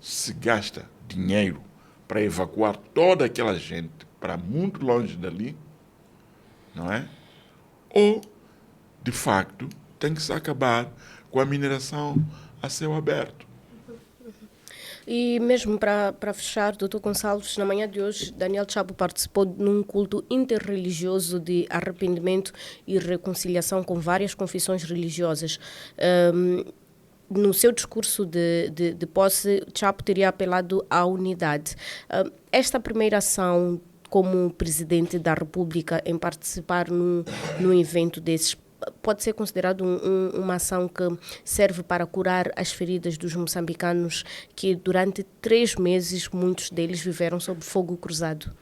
Speaker 2: se gasta dinheiro para evacuar toda aquela gente para muito longe dali, não é? Ou, de facto, tem que se acabar com a mineração a céu aberto.
Speaker 1: E mesmo para fechar, Dr. Gonçalves, na manhã de hoje, Daniel Chapo participou num culto interreligioso de arrependimento e reconciliação com várias confissões religiosas. No seu discurso de posse, Chapo teria apelado à unidade. Esta primeira ação como presidente da República em participar num evento desses pode ser considerado uma ação que serve para curar as feridas dos moçambicanos que durante 3 meses muitos deles viveram sob fogo cruzado?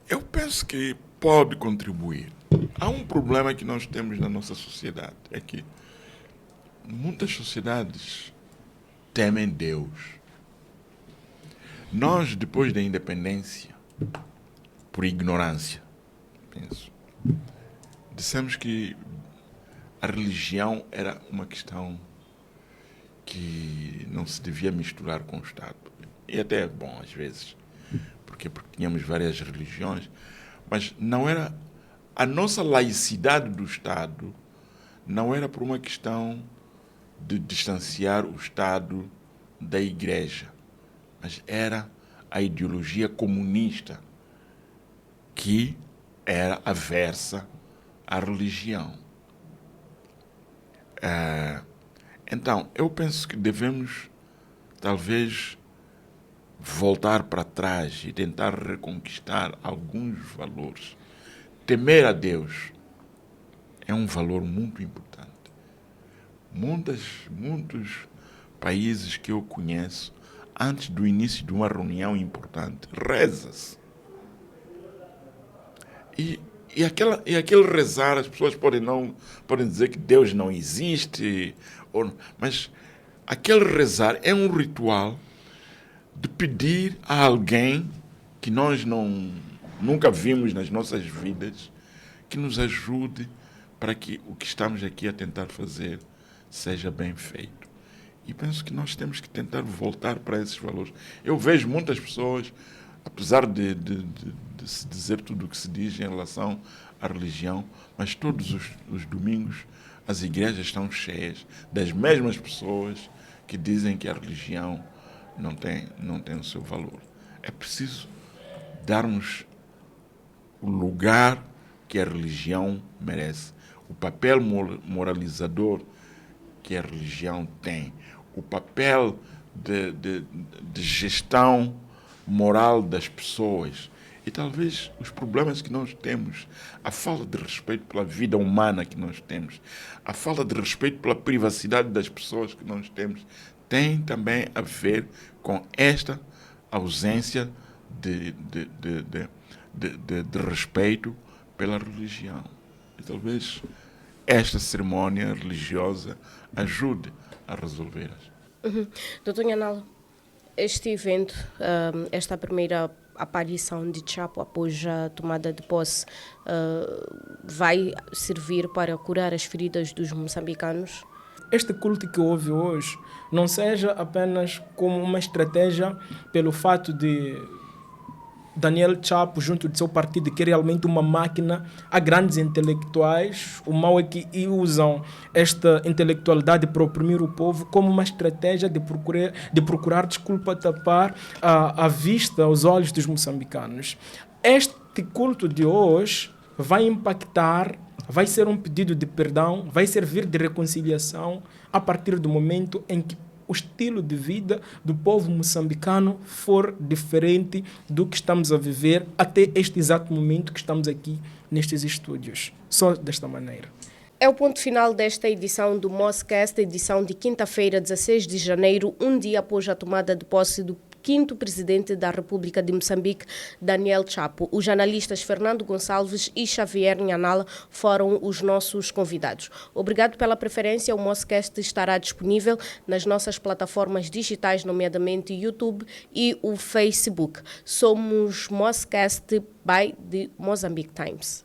Speaker 2: Eu penso que pode contribuir. Há um problema que nós temos na nossa sociedade, é que muitas sociedades temem Deus. Nós, depois da independência, por ignorância, penso, dissemos que a religião era uma questão que não se devia misturar com o Estado. E até é bom, às vezes, porque tínhamos várias religiões, mas não era... A nossa laicidade do Estado não era por uma questão de distanciar o Estado da Igreja, mas era a ideologia comunista que era aversa à religião. Então, eu penso que devemos, talvez, voltar para trás e tentar reconquistar alguns valores. Temer a Deus é um valor muito importante. Muitos países que eu conheço, antes do início de uma reunião importante, reza-se. E aquele rezar, as pessoas podem dizer que Deus não existe, mas aquele rezar é um ritual de pedir a alguém que nós nunca vimos nas nossas vidas, que nos ajude para que o que estamos aqui a tentar fazer seja bem feito. E penso que nós temos que tentar voltar para esses valores. Eu vejo muitas pessoas, apesar de se dizer tudo o que se diz em relação à religião, mas todos os domingos as igrejas estão cheias das mesmas pessoas que dizem que a religião não tem o seu valor. É preciso darmos o lugar que a religião merece, o papel moralizador que a religião tem, o papel de gestão moral das pessoas. E talvez os problemas que nós temos, a falta de respeito pela vida humana que nós temos, a falta de respeito pela privacidade das pessoas que nós temos, tem também a ver com esta ausência de respeito pela religião. E talvez esta cerimónia religiosa ajude a resolver-as.
Speaker 1: Doutor Nhanala, este evento, esta primeira aparição de Chapo após a tomada de posse, vai servir para curar as feridas dos moçambicanos?
Speaker 3: Este culto que houve hoje não seja apenas como uma estratégia pelo fato de Daniel Chapo, junto do seu partido, que é realmente uma máquina a grandes intelectuais. O mal é que usam esta intelectualidade para oprimir o povo como uma estratégia de procurar tapar a vista, os olhos dos moçambicanos. Este culto de hoje vai impactar, vai ser um pedido de perdão, vai servir de reconciliação a partir do momento em que o estilo de vida do povo moçambicano for diferente do que estamos a viver até este exato momento que estamos aqui nestes estúdios. Só desta maneira.
Speaker 1: É o ponto final desta edição do Moscast, edição de quinta-feira, 16 de janeiro, um dia após a tomada de posse do 5º presidente da República de Moçambique, Daniel Chapo. Os jornalistas Fernando Gonçalves e Xavier Nhanala foram os nossos convidados. Obrigado pela preferência. O Moscast estará disponível nas nossas plataformas digitais, nomeadamente YouTube e o Facebook. Somos Moscast by The Mozambique Times.